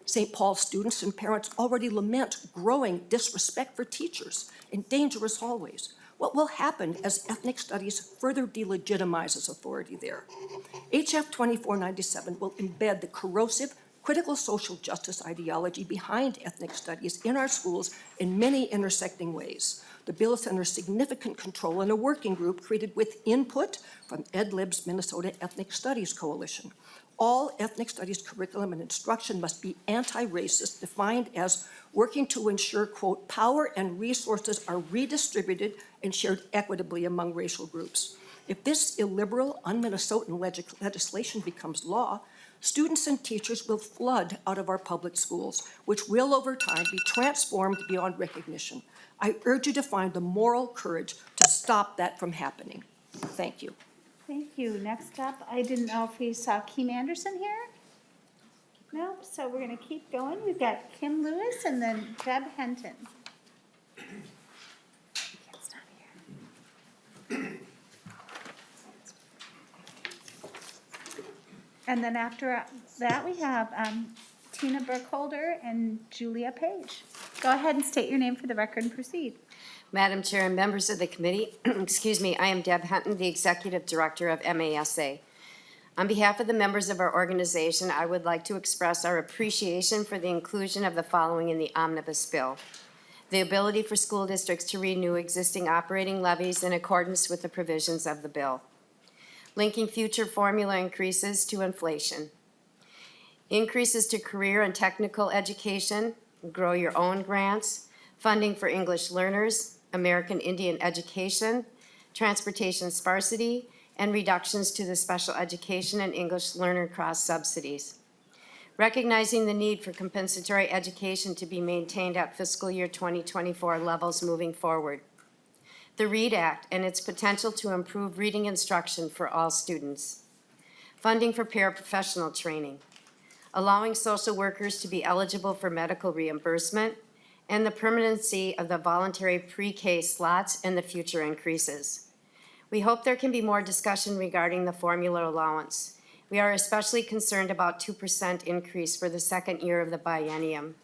St. Paul students and parents already lament growing disrespect for teachers in dangerous hallways. What will happen as ethnic studies further delegitimizes authority there? HF 2497 will embed the corrosive, critical social justice ideology behind ethnic studies in our schools in many intersecting ways. The bill is under significant control in a working group created with input from EdLib's Minnesota Ethnic Studies Coalition. All ethnic studies curriculum and instruction must be anti-racist, defined as working to ensure, quote, power and resources are redistributed and shared equitably among racial groups. If this illiberal, un-Minnesotan legislation becomes law, students and teachers will flood out of our public schools, which will over time be transformed beyond recognition. I urge you to find the moral courage to stop that from happening. Thank you. Thank you. Next up, I didn't know if we saw Keem Anderson here. No, so we're going to keep going. We've got Kim Lewis and then Deb Henton. And then after that, we have Tina Burkholder and Julia Page. Go ahead and state your name for the record and proceed. Madam Chair and members of the committee, excuse me, I am Deb Henton, the Executive Director of MASA. On behalf of the members of our organization, I would like to express our appreciation for the inclusion of the following in the omnibus bill: the ability for school districts to renew existing operating levies in accordance with the provisions of the bill, linking future formula increases to inflation, increases to career and technical education, grow your own grants, funding for English learners, American Indian education, transportation sparsity, and reductions to the special education and English learner cross subsidies. recognizing the need for compensatory education to be maintained at fiscal year 2024 levels moving forward. The READ Act and its potential to improve reading instruction for all students. Funding for paraprofessional training. Allowing social workers to be eligible for medical reimbursement, and the permanency of the voluntary pre-K slots and the future increases. We hope there can be more discussion regarding the formula allowance. We are especially concerned about 2% increase for the second year of the biennium.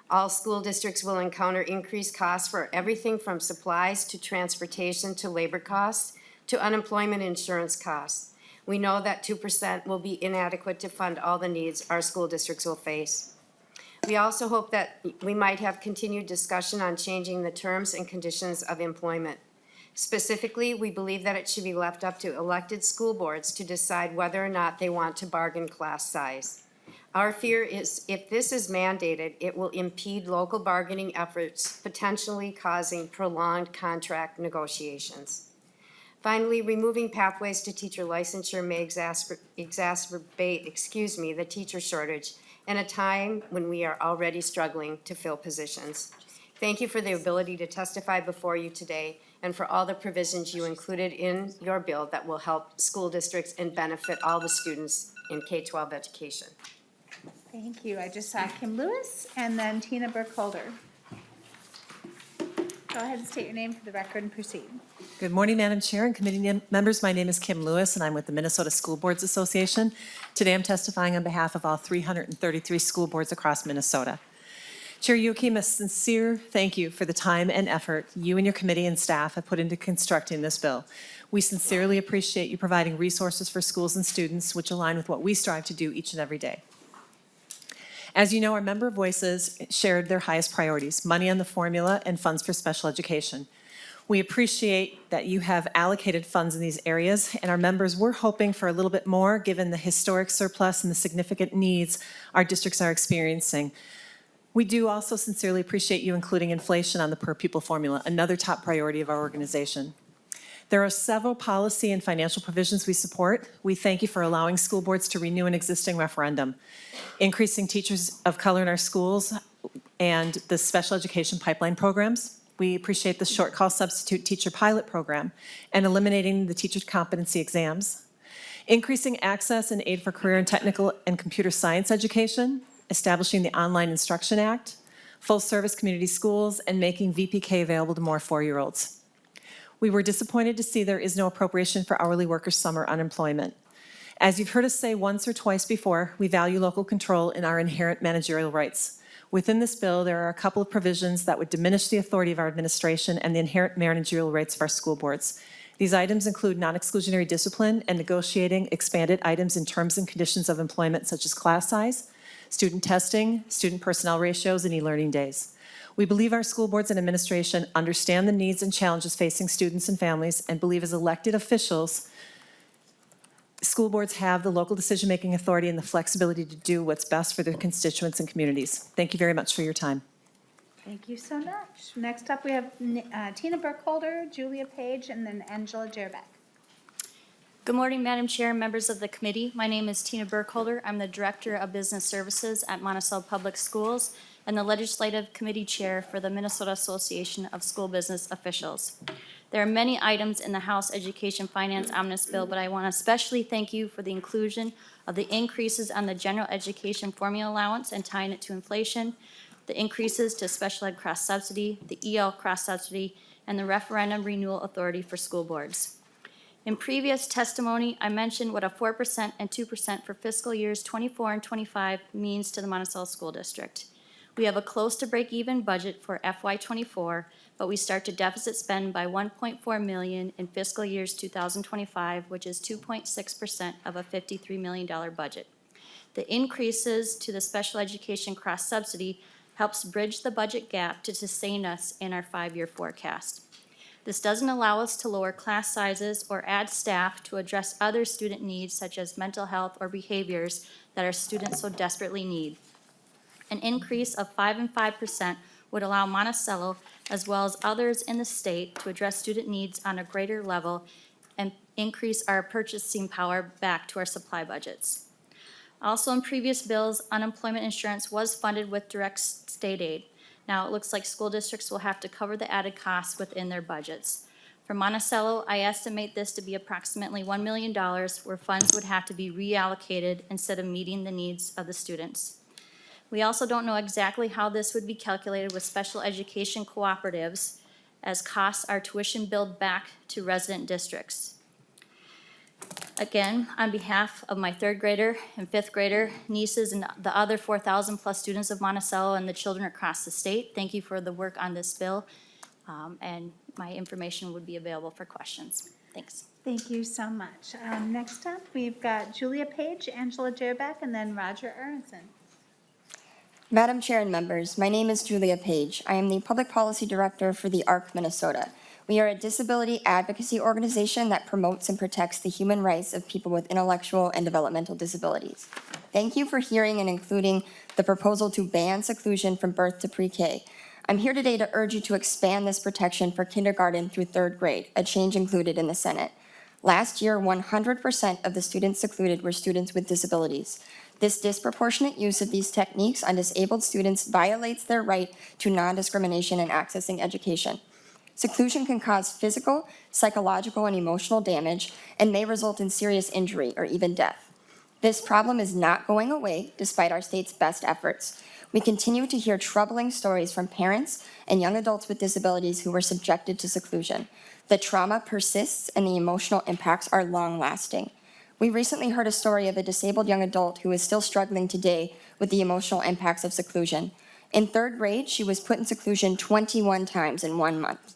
All school districts will encounter increased costs for everything from supplies to transportation to labor costs to unemployment insurance costs. We know that 2% will be inadequate to fund all the needs our school districts will face. We also hope that we might have continued discussion on changing the terms and conditions of employment. Specifically, we believe that it should be left up to elected school boards to decide whether or not they want to bargain class size. Our fear is if this is mandated, it will impede local bargaining efforts, potentially causing prolonged contract negotiations. Finally, removing pathways to teacher licensure may exacerbate the teacher shortage in a time when we are already struggling to fill positions. Thank you for the ability to testify before you today and for all the provisions you included in your bill that will help school districts and benefit all the students in K-12 education. Thank you. I just saw Kim Lewis and then Tina Burkholder. Go ahead and state your name for the record and proceed. Good morning, Madam Chair and committee members. My name is Kim Lewis, and I'm with the Minnesota School Boards Association. Today, I'm testifying on behalf of all 333 school boards across Minnesota. Chair Youakim, a sincere thank you for the time and effort you and your committee and staff have put into constructing this bill. We sincerely appreciate you providing resources for schools and students which align with what we strive to do each and every day. As you know, our member voices shared their highest priorities, money on the formula and funds for special education. We appreciate that you have allocated funds in these areas, and our members were hoping for a little bit more given the historic surplus and the significant needs our districts are experiencing. We do also sincerely appreciate you including inflation on the per pupil formula, another top priority of our organization. There are several policy and financial provisions we support. We thank you for allowing school boards to renew an existing referendum, increasing teachers of color in our schools, and the special education pipeline programs. We appreciate the short call substitute teacher pilot program and eliminating the teacher competency exams, increasing access and aid for career and technical and computer science education, establishing the Online Instruction Act, full service community schools, and making VPK available to more 4-year-olds. We were disappointed to see there is no appropriation for hourly workers' summer unemployment. As you've heard us say once or twice before, we value local control in our inherent managerial rights. Within this bill, there are a couple of provisions that would diminish the authority of our administration and the inherent managerial rights of our school boards. These items include non-exclusionary discipline and negotiating expanded items in terms and conditions of employment such as class size, student testing, student personnel ratios, and e-learning days. We believe our school boards and administration understand the needs and challenges facing students and families and believe as elected officials, school boards have the local decision-making authority and the flexibility to do what's best for their constituents and communities. Thank you very much for your time. Thank you so much. Next up, we have Tina Burkholder, Julia Page, and then Angela Jerbeck. Good morning, Madam Chair and members of the committee. My name is Tina Burkholder. I'm the Director of Business Services at Monticello Public Schools and the Legislative Committee Chair for the Minnesota Association of School Business Officials. There are many items in the House Education Finance Omnibus Bill, but I want to especially thank you for the inclusion of the increases on the general education formula allowance and tying it to inflation, the increases to special ed cross subsidy, the EL cross subsidy, and the referendum renewal authority for school boards. In previous testimony, I mentioned what a 4% and 2% for fiscal years 24 and 25 means to the Monticello School District. We have a close to break-even budget for FY24, but we start to deficit spend by $1.4 million in fiscal years 2025, which is 2.6% of a $53 million budget. The increases to the special education cross subsidy helps bridge the budget gap to sustain us in our 5-year forecast. This doesn't allow us to lower class sizes or add staff to address other student needs such as mental health or behaviors that our students so desperately need. An increase of 5% and 5% would allow Monticello, as well as others in the state, to address student needs on a greater level and increase our purchasing power back to our supply budgets. Also, in previous bills, unemployment insurance was funded with direct state aid. Now, it looks like school districts will have to cover the added costs within their budgets. For Monticello, I estimate this to be approximately $1 million, where funds would have to be reallocated instead of meeting the needs of the students. We also don't know exactly how this would be calculated with special education cooperatives, as costs are tuition billed back to resident districts. Again, on behalf of my third grader and fifth grader nieces and the other 4,000 plus students of Monticello and the children across the state, thank you for the work on this bill. And my information would be available for questions. Thanks. Thank you so much. Next up, we've got Julia Page, Angela Jerbeck, and then Roger Aronson. Madam Chair and members, my name is Julia Page. I am the Public Policy Director for the ARC Minnesota. We are a disability advocacy organization that promotes and protects the human rights of people with intellectual and developmental disabilities. Thank you for hearing and including the proposal to ban seclusion from birth to pre-K. I'm here today to urge you to expand this protection for kindergarten through third grade, a change included in the Senate. Last year, 100% of the students secluded were students with disabilities. This disproportionate use of these techniques on disabled students violates their right to non-discrimination in accessing education. Seclusion can cause physical, psychological, and emotional damage and may result in serious injury or even death. This problem is not going away despite our state's best efforts. We continue to hear troubling stories from parents and young adults with disabilities who were subjected to seclusion. The trauma persists and the emotional impacts are long-lasting. We recently heard a story of a disabled young adult who is still struggling today with the emotional impacts of seclusion. In third grade, she was put in seclusion 21 times in 1 month.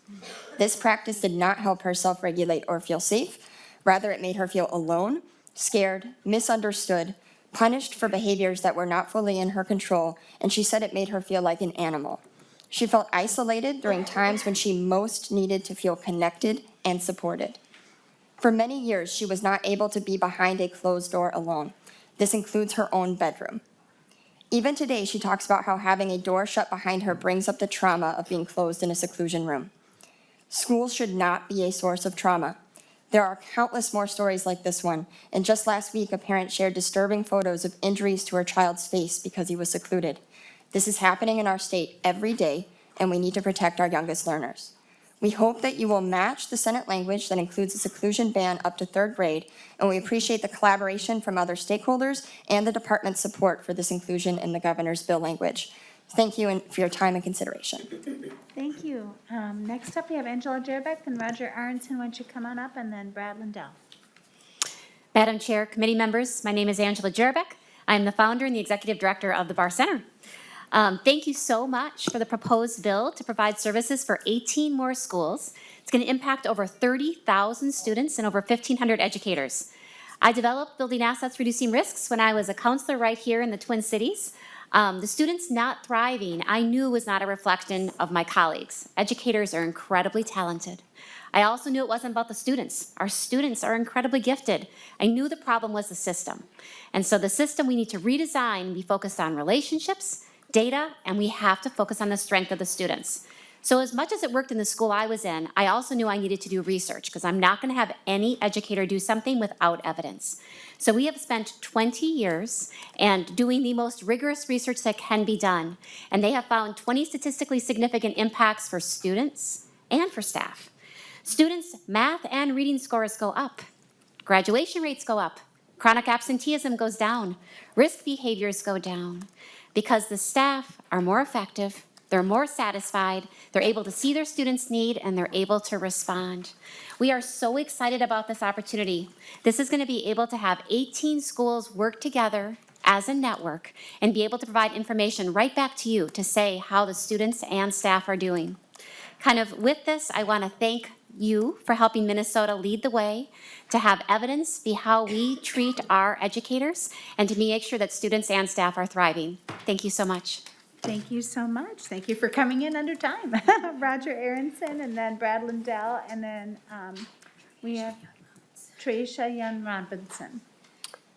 This practice did not help her self-regulate or feel safe. Rather, it made her feel alone, scared, misunderstood, punished for behaviors that were not fully in her control, and she said it made her feel like an animal. She felt isolated during times when she most needed to feel connected and supported. For many years, she was not able to be behind a closed door alone. This includes her own bedroom. Even today, she talks about how having a door shut behind her brings up the trauma of being closed in a seclusion room. Schools should not be a source of trauma. There are countless more stories like this one, and just last week, a parent shared disturbing photos of injuries to her child's face because he was secluded. This is happening in our state every day, and we need to protect our youngest learners. We hope that you will match the Senate language that includes a seclusion ban up to third grade, and we appreciate the collaboration from other stakeholders and the department's support for this inclusion in the governor's bill language. Thank you for your time and consideration. Thank you. Next up, we have Angela Jerbeck and Roger Aronson. Why don't you come on up, and then Brad Lindell. Madam Chair, committee members, my name is Angela Jerbeck. I'm the founder and the executive director of the Bar Center. Thank you so much for the proposed bill to provide services for 18 more schools. It's going to impact over 30,000 students and over 1,500 educators. I developed Building Assets, Reducing Risks when I was a counselor right here in the Twin Cities. The students not thriving, I knew was not a reflection of my colleagues. Educators are incredibly talented. I also knew it wasn't about the students. Our students are incredibly gifted. I knew the problem was the system. And so the system we need to redesign, be focused on relationships, data, and we have to focus on the strength of the students. So as much as it worked in the school I was in, I also knew I needed to do research because I'm not going to have any educator do something without evidence. So we have spent 20 years and doing the most rigorous research that can be done, and they have found 20 statistically significant impacts for students and for staff. Students' math and reading scores go up. Graduation rates go up. Chronic absenteeism goes down. Risk behaviors go down because the staff are more effective, they're more satisfied, they're able to see their students' need, and they're able to respond. We are so excited about this opportunity. This is going to be able to have 18 schools work together as a network and be able to provide information right back to you to say how the students and staff are doing. Kind of with this, I want to thank you for helping Minnesota lead the way, to have evidence be how we treat our educators, and to make sure that students and staff are thriving. Thank you so much. Thank you so much. Thank you for coming in under time. Roger Aronson, and then Brad Lindell, and then we have Tricia Young Robinson.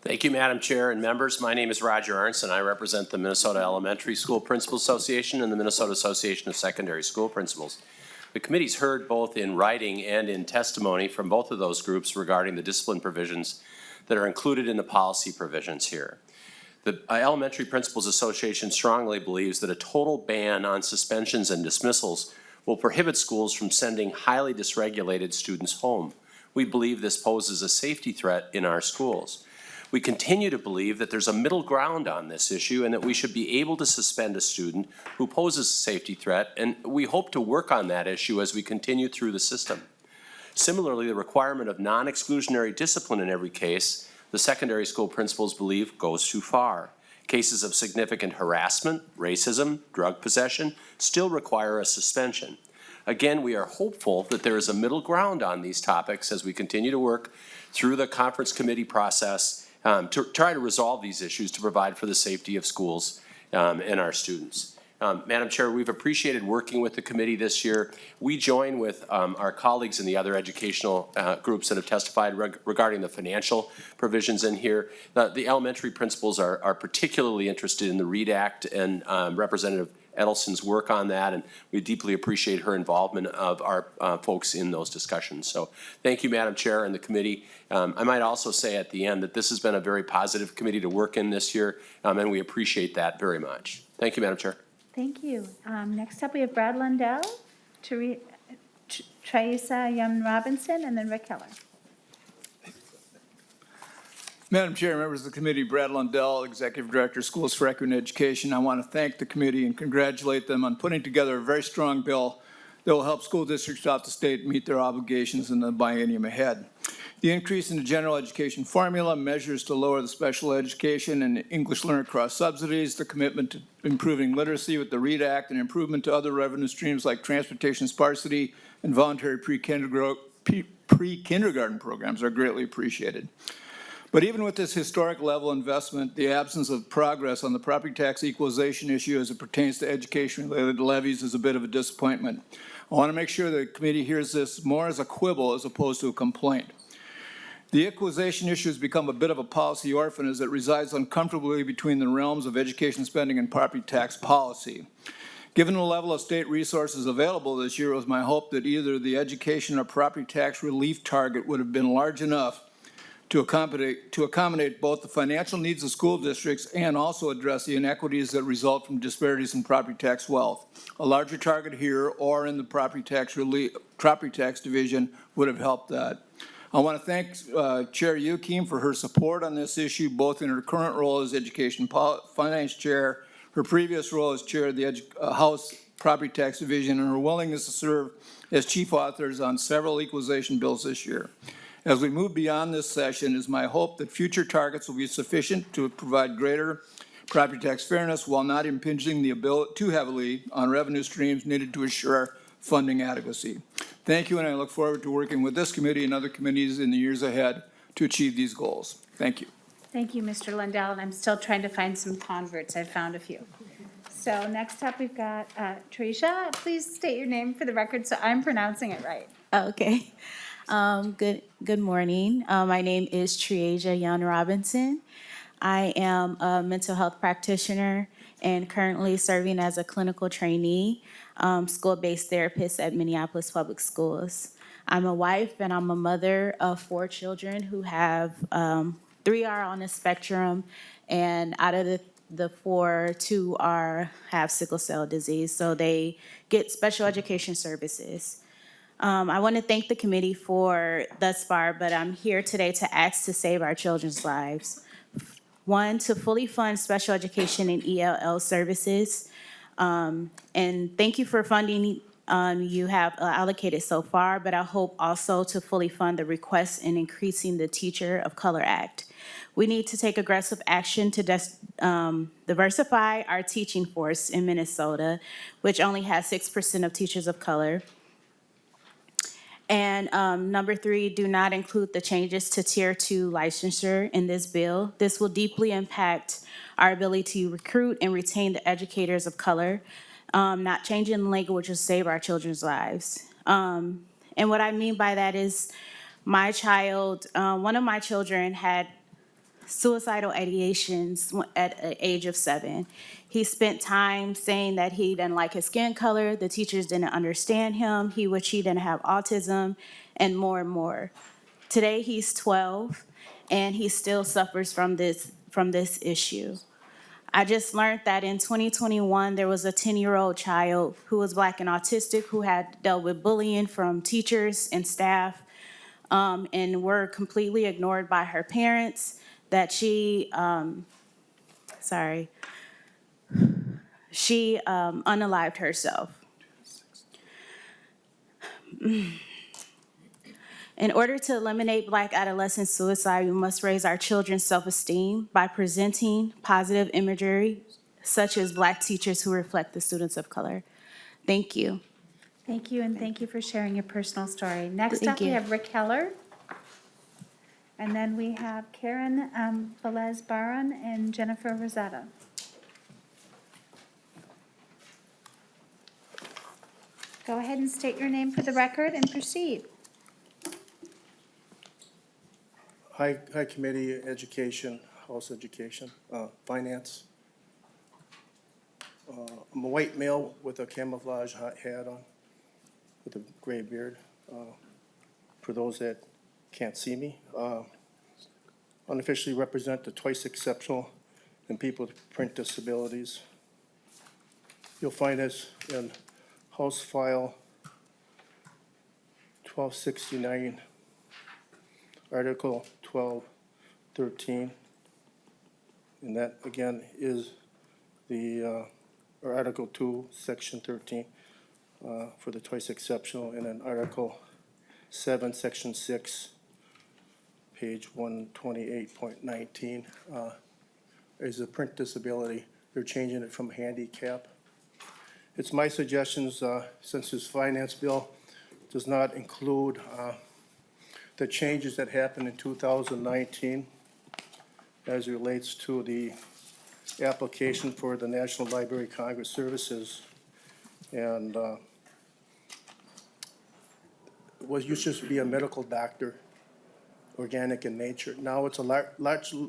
Thank you, Madam Chair and members. My name is Roger Aronson. I represent the Minnesota Elementary School Principals Association and the Minnesota Association of Secondary School Principals. The committee's heard both in writing and in testimony from both of those groups regarding the discipline provisions that are included in the policy provisions here. The Elementary Principals Association strongly believes that a total ban on suspensions and dismissals will prohibit schools from sending highly dysregulated students home. We believe this poses a safety threat in our schools. We continue to believe that there's a middle ground on this issue and that we should be able to suspend a student who poses a safety threat, and we hope to work on that issue as we continue through the system. Similarly, the requirement of non-exclusionary discipline in every case, the secondary school principals believe goes too far. Cases of significant harassment, racism, drug possession still require a suspension. Again, we are hopeful that there is a middle ground on these topics as we continue to work through the conference committee process to try to resolve these issues to provide for the safety of schools and our students. Madam Chair, we've appreciated working with the committee this year. We join with our colleagues in the other educational groups that have testified regarding the financial provisions in here. The elementary principals are particularly interested in the READ Act, and Representative Edelson's work on that, and we deeply appreciate her involvement of our folks in those discussions. So thank you, Madam Chair and the committee. I might also say at the end that this has been a very positive committee to work in this year, and we appreciate that very much. Thank you, Madam Chair. Thank you. Next up, we have Brad Lundell, Teresa Young Robinson, and then Rick Keller. Madam Chair, members of the committee, Brad Lundell, Executive Director, Schools for Equity and Education. I want to thank the committee and congratulate them on putting together a very strong bill that will help school districts throughout the state meet their obligations in the biennium ahead. The increase in the general education formula, measures to lower the special education and English learner cross subsidies, the commitment to improving literacy with the READ Act, and improvement to other revenue streams like transportation sparsity and voluntary pre-kindergarten programs are greatly appreciated. But even with this historic level investment, the absence of progress on the property tax equalization issue as it pertains to education-related levies is a bit of a disappointment. I want to make sure the committee hears this more as a quibble as opposed to a complaint. The equalization issue has become a bit of a policy orphan as it resides uncomfortably between the realms of education spending and property tax policy. Given the level of state resources available this year, it was my hope that either the education or property tax relief target would have been large enough to accommodate both the financial needs of school districts and also address the inequities that result from disparities in property tax wealth. A larger target here or in the property tax division would have helped that. I want to thank Chair Youakim for her support on this issue, both in her current role as Education Finance Chair, her previous role as Chair of the House Property Tax Division, and her willingness to serve as chief authors on several equalization bills this year. As we move beyond this session, it is my hope that future targets will be sufficient to provide greater property tax fairness while not impinging the ability too heavily on revenue streams needed to assure funding adequacy. Thank you, and I look forward to working with this committee and other committees in the years ahead to achieve these goals. Thank you. Thank you, Mr. Lundell, and I'm still trying to find some converts. I've found a few. So next up, we've got Teresa. Please state your name for the record so I'm pronouncing it right. Okay. Good morning. My name is Treasia Young Robinson. I am a mental health practitioner and currently serving as a clinical trainee, school-based therapist at Minneapolis Public Schools. I'm a wife and I'm a mother of 4 children who have 3 are on the spectrum, and out of the 4, 2 have sickle cell disease, so they get special education services. I want to thank the committee for thus far, but I'm here today to ask to save our children's lives. 1, to fully fund special education and ELL services. And thank you for funding you have allocated so far, but I hope also to fully fund the request in increasing the Teacher of Color Act. We need to take aggressive action to diversify our teaching force in Minnesota, which only has 6% of teachers of color. And number 3, do not include the changes to Tier 2 licensure in this bill. This will deeply impact our ability to recruit and retain the educators of color. Not changing the language will save our children's lives. And what I mean by that is my child, one of my children had suicidal ideations at the age of 7. He spent time saying that he didn't like his skin color, the teachers didn't understand him, he didn't have autism, and more and more. Today he's 12, and he still suffers from this issue. I just learned that in 2021, there was a 10-year-old child who was Black and autistic who had dealt with bullying from teachers and staff, and were completely ignored by her parents, that she unalived herself. In order to eliminate Black adolescent suicide, we must raise our children's self-esteem by presenting positive imagery, such as Black teachers who reflect the students of color. Thank you. Thank you, and thank you for sharing your personal story. Next Thank up, we you. have Rick Heller. And then we have Karen Velez-Barron and Jennifer Rosetta. Go ahead and state your name for the record and proceed. Hi Committee, Education, House Education, Finance. I'm a white male with a camouflage hat on, with a gray beard. For those that can't see me, unofficially represent the twice exceptional and people with print disabilities. You'll find this in House File 1269, Article 1213. And that, again, is the, or Article 2, Section 13, for the twice exceptional, and then Article 7, Section 6, page 128.19, is a print disability. They're changing it from handicap. It's my suggestions, since this finance bill does not include the changes that happened in 2019 as it relates to the application for the National Library Congress Services. And was used to be a medical doctor, organic in nature. Now it's a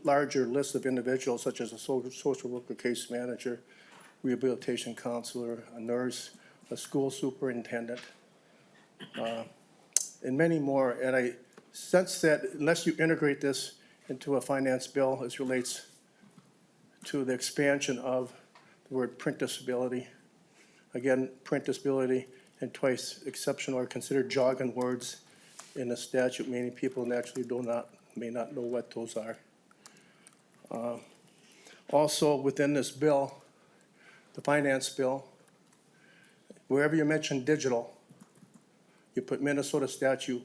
larger list of individuals, such as a social worker, case manager, rehabilitation counselor, a nurse, a school superintendent, and many more. And I sense that unless you integrate this into a finance bill as relates to the expansion of the word print disability, again, print disability and twice exceptional are considered jargon words in the statute, meaning people naturally may not know what those are. Also within this bill, the finance bill, wherever you mention digital, you put Minnesota Statute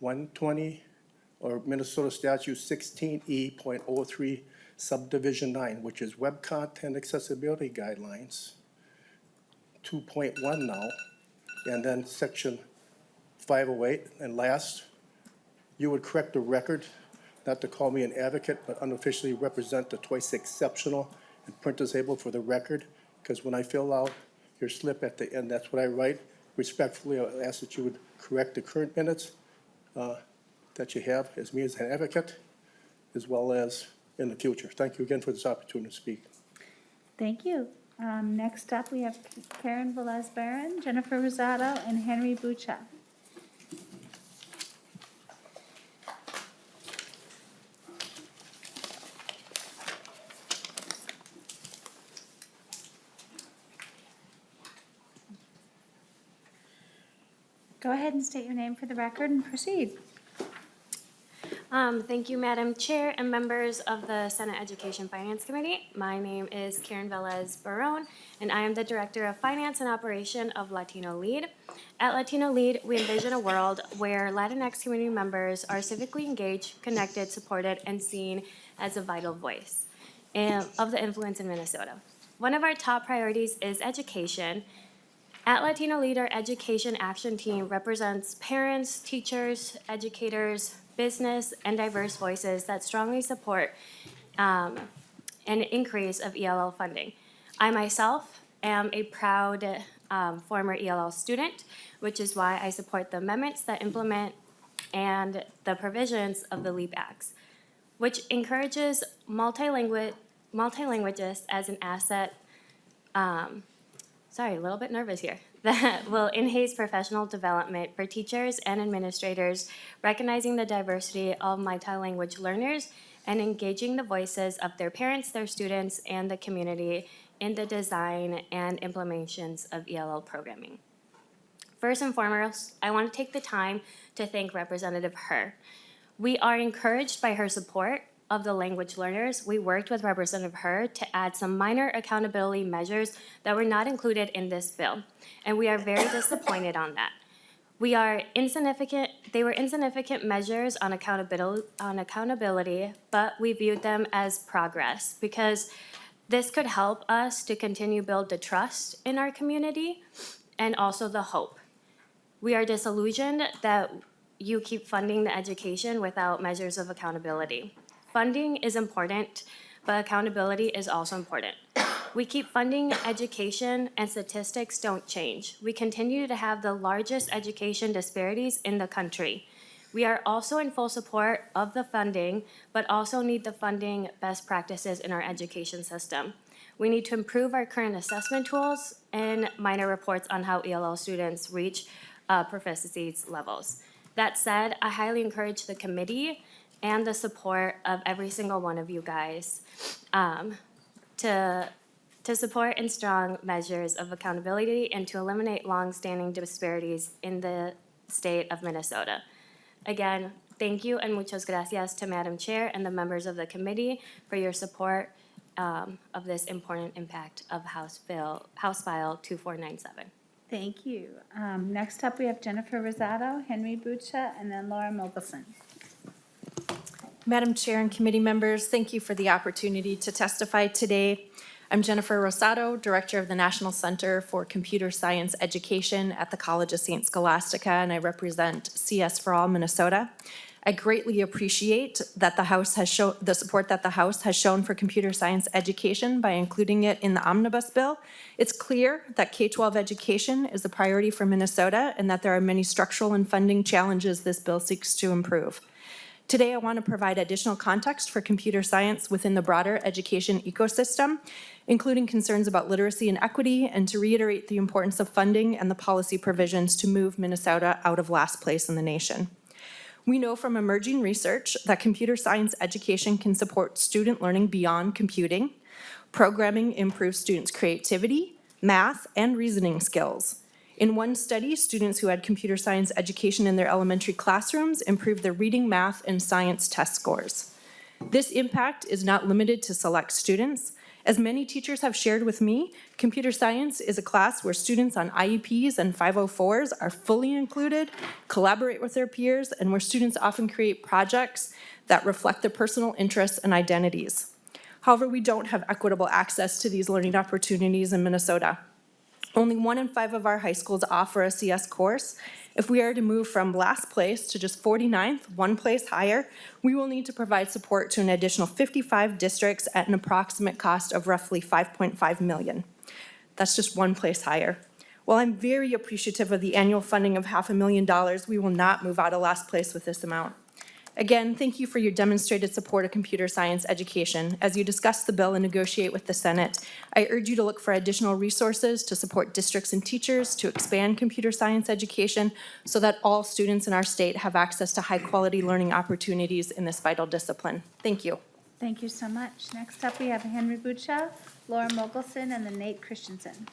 120 or Minnesota Statute 16E.03 Subdivision 9, which is Web Content Accessibility Guidelines, 2.1 now, and then Section 508. And last, you would correct the record, not to call me an advocate, but unofficially represent the twice exceptional and print disabled for the record, because when I fill out your slip at the end, that's what I write. Respectfully, I ask that you would correct the current minutes that you have as me as an advocate, as well as in the future. Thank you again for this opportunity to speak. Thank you. Next up, we have Karen Velez-Barron, Jennifer Rosado, and Henry Bucha. Go ahead and state your name for the record and proceed. Thank you, Madam Chair and members of the Senate Education Finance Committee. My name is Karen Velez-Barron, and I am the Director of Finance and Operation of Latino Lead. At Latino Lead, we envision a world where Latinx community members are civically engaged, connected, supported, and seen as a vital voice of the influence in Minnesota. One of our top priorities is education. At Latino Lead, our education action team represents parents, teachers, educators, business, and diverse voices that strongly support an increase of ELL funding. I myself am a proud former ELL student, which is why I support the amendments that implement and the provisions of the LEAP Acts, which encourages multilinguages as an asset. Sorry, a little bit nervous here. That will enhance professional development for teachers and administrators, recognizing the diversity of multilanguage learners and engaging the voices of their parents, their students, and the community in the design and implementations of ELL programming. First and foremost, I want to take the time to thank Representative Herr. We are encouraged by her support of the language learners. We worked with Representative Herr to add some minor accountability measures that were not included in this bill, and we are very disappointed on that. They were insignificant measures on accountability, but we viewed them as progress because this could help us to continue build the trust in our community and also the hope. We are disillusioned that you keep funding the education without measures of accountability. Funding is important, but accountability is also important. We keep funding education and statistics don't change. We continue to have the largest education disparities in the country. We are also in full support of the funding, but also need the funding best practices in our education system. We need to improve our current assessment tools and minor reports on how ELL students reach proficiency levels. That said, I highly encourage the committee and the support of every single one of you guys to support and strong measures of accountability and to eliminate long-standing disparities in the state of Minnesota. Again, thank you and muchas gracias to Madam Chair and the members of the committee for your support of this important impact of House File 2497. Thank you. Next up, we have Jennifer Rosado, Henry Bucha, and then Laura Mogelson. Madam Chair and committee members, thank you for the opportunity to testify today. I'm Jennifer Rosado, Director of the National Center for Computer Science Education at the College of St. Scholastica, and I represent CS for All Minnesota. I greatly appreciate that the House has shown the support that the House has shown for computer science education by including it in the omnibus bill. It's clear that K-12 education is a priority for Minnesota and that there are many structural and funding challenges this bill seeks to improve. Today, I want to provide additional context for computer science within the broader education ecosystem, including concerns about literacy and equity, and to reiterate the importance of funding and the policy provisions to move Minnesota out of last place in the nation. We know from emerging research that computer science education can support student learning beyond computing. Programming improves students' creativity, math, and reasoning skills. In one study, students who had computer science education in their elementary classrooms improved their reading, math, and science test scores. This impact is not limited to select students. As many teachers have shared with me, computer science is a class where students on IEPs and 504s are fully included, collaborate with their peers, and where students often create projects that reflect their personal interests and identities. However, we don't have equitable access to these learning opportunities in Minnesota. Only 1 in 5 of our high schools offer a CS course. If we are to move from last place to just 49th, one place higher, we will need to provide support to an additional 55 districts at an approximate cost of roughly $5.5 million. That's just one place higher. While I'm very appreciative of the annual funding of $500,000, we will not move out of last place with this amount. Again, thank you for your demonstrated support of computer science education. As you discuss the bill and negotiate with the Senate, I urge you to look for additional resources to support districts and teachers to expand computer science education so that all students in our state have access to high-quality learning opportunities in this vital discipline. Thank you. Thank you so much. Next up, we have Henry Bucha, Laura Mogelson, and then Nate Christensen.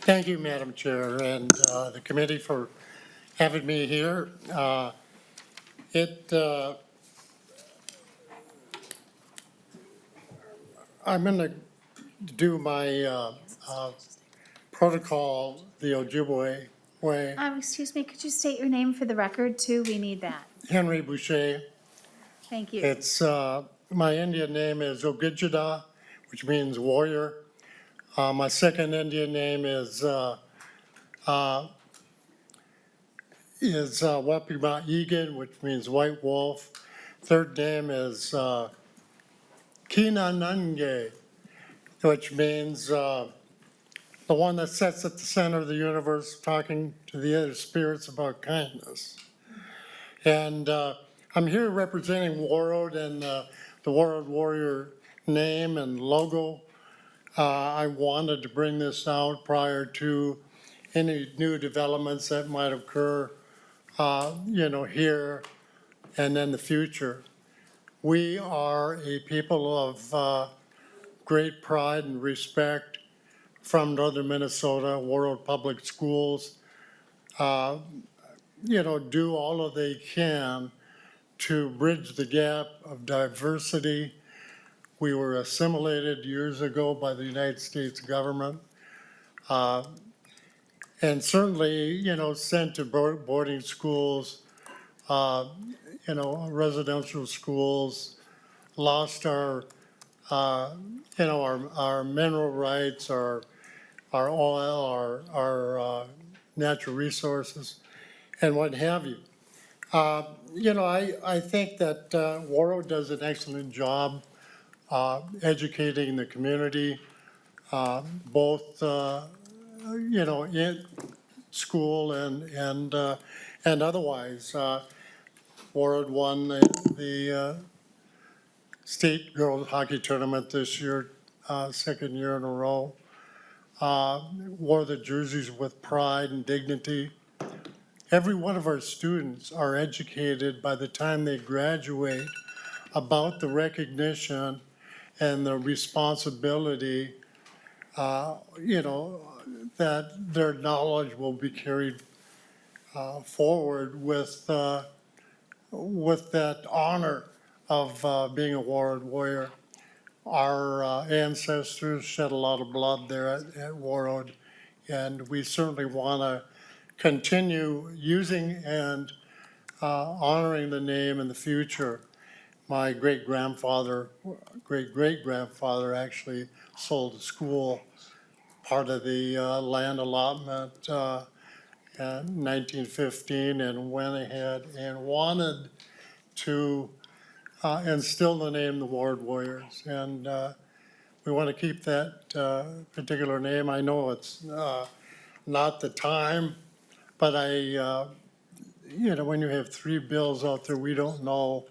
Thank you, Madam Chair, and the committee for having me here. I'm going to do my protocol the Ojibwe way. Excuse me, could you state your name for the record, too? We need that. Henry Boucher. Thank you. It's, my Indian name is Ogijada, which means warrior. My second Indian name is Wapima Egan, which means white wolf. Third name is Kinanange, which means the one that sits at the center of the universe talking to the other spirits about kindness. And I'm here representing Warroad and the Warroad Warrior name and logo. I wanted to bring this out prior to any new developments that might occur, here and in the future. We are a people of great pride and respect from northern Minnesota. Warroad Public Schools, do all that they can to bridge the gap of diversity. We were assimilated years ago by the United States government. And certainly, sent to boarding schools, residential schools, lost our, our mineral rights, our oil, our natural resources, and what have you. I think that Warroad does an excellent job educating the community, both, in school and otherwise. Warroad won the state girls hockey tournament this year, second year in a row. Wore the jerseys with pride and dignity. Every one of our students are educated by the time they graduate about the recognition and the responsibility, that their knowledge will be carried forward with that honor of being a warrior. Our ancestors shed a lot of blood there at Warroad, and we certainly want to continue using and honoring the name in the future. My great-grandfather actually sold the school, part of the land allotment in 1915, and went ahead and wanted to instill the name the Ward Warriors. And we want to keep that particular name. I know it's not the time, but when you have three bills out there, we don't know,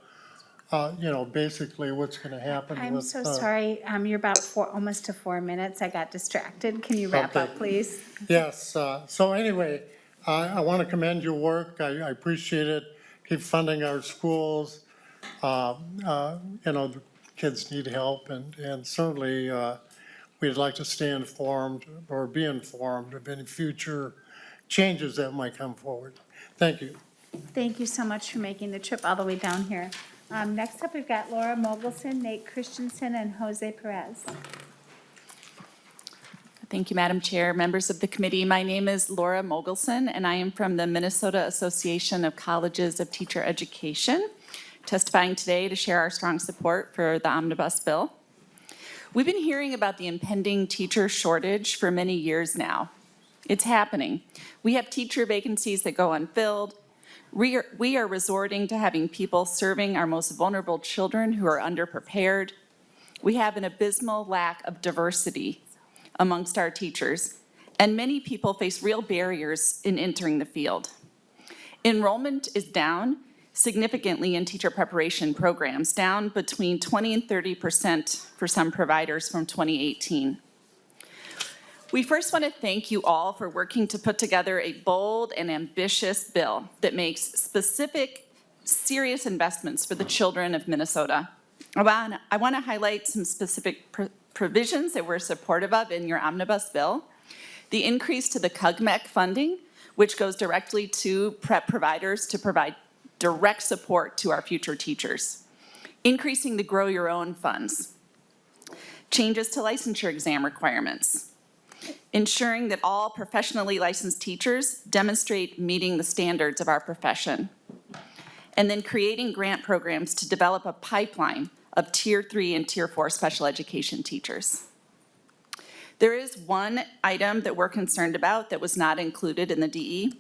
basically what's going to happen. I'm with, so sorry, you're about almost to 4 minutes. I got distracted. Can you wrap Okay. up, please? Yes, so anyway, I want to commend your work. I appreciate it. Keep funding our schools. The kids need help, and certainly we'd like to stay informed or be informed of any future changes that might come forward. Thank you. Thank you so much for making the trip all the way down here. Next up, we've got Laura Mogelson, Nate Christensen, and Jose Perez. Thank you, Madam Chair, members of the committee. My name is Laura Mogelson, and I am from the Minnesota Association of Colleges of Teacher Education, testifying today to share our strong support for the omnibus bill. We've been hearing about the impending teacher shortage for many years now. It's happening. We have teacher vacancies that go unfilled. We are resorting to having people serving our most vulnerable children who are underprepared. We have an abysmal lack of diversity amongst our teachers, and many people face real barriers in entering the field. Enrollment is down significantly in teacher preparation programs, down between 20 and 30% for some providers from 2018. We first want to thank you all for working to put together a bold and ambitious bill that makes specific, serious investments for the children of Minnesota. I want to highlight some specific provisions that we're supportive of in your omnibus bill. The increase to the CUGMEC funding, which goes directly to prep providers to provide direct support to our future teachers. Increasing the Grow Your Own funds. Changes to licensure exam requirements. Ensuring that all professionally licensed teachers demonstrate meeting the standards of our profession. And then creating grant programs to develop a pipeline of Tier 3 and Tier 4 special education teachers. There is one item that we're concerned about that was not included in the DE.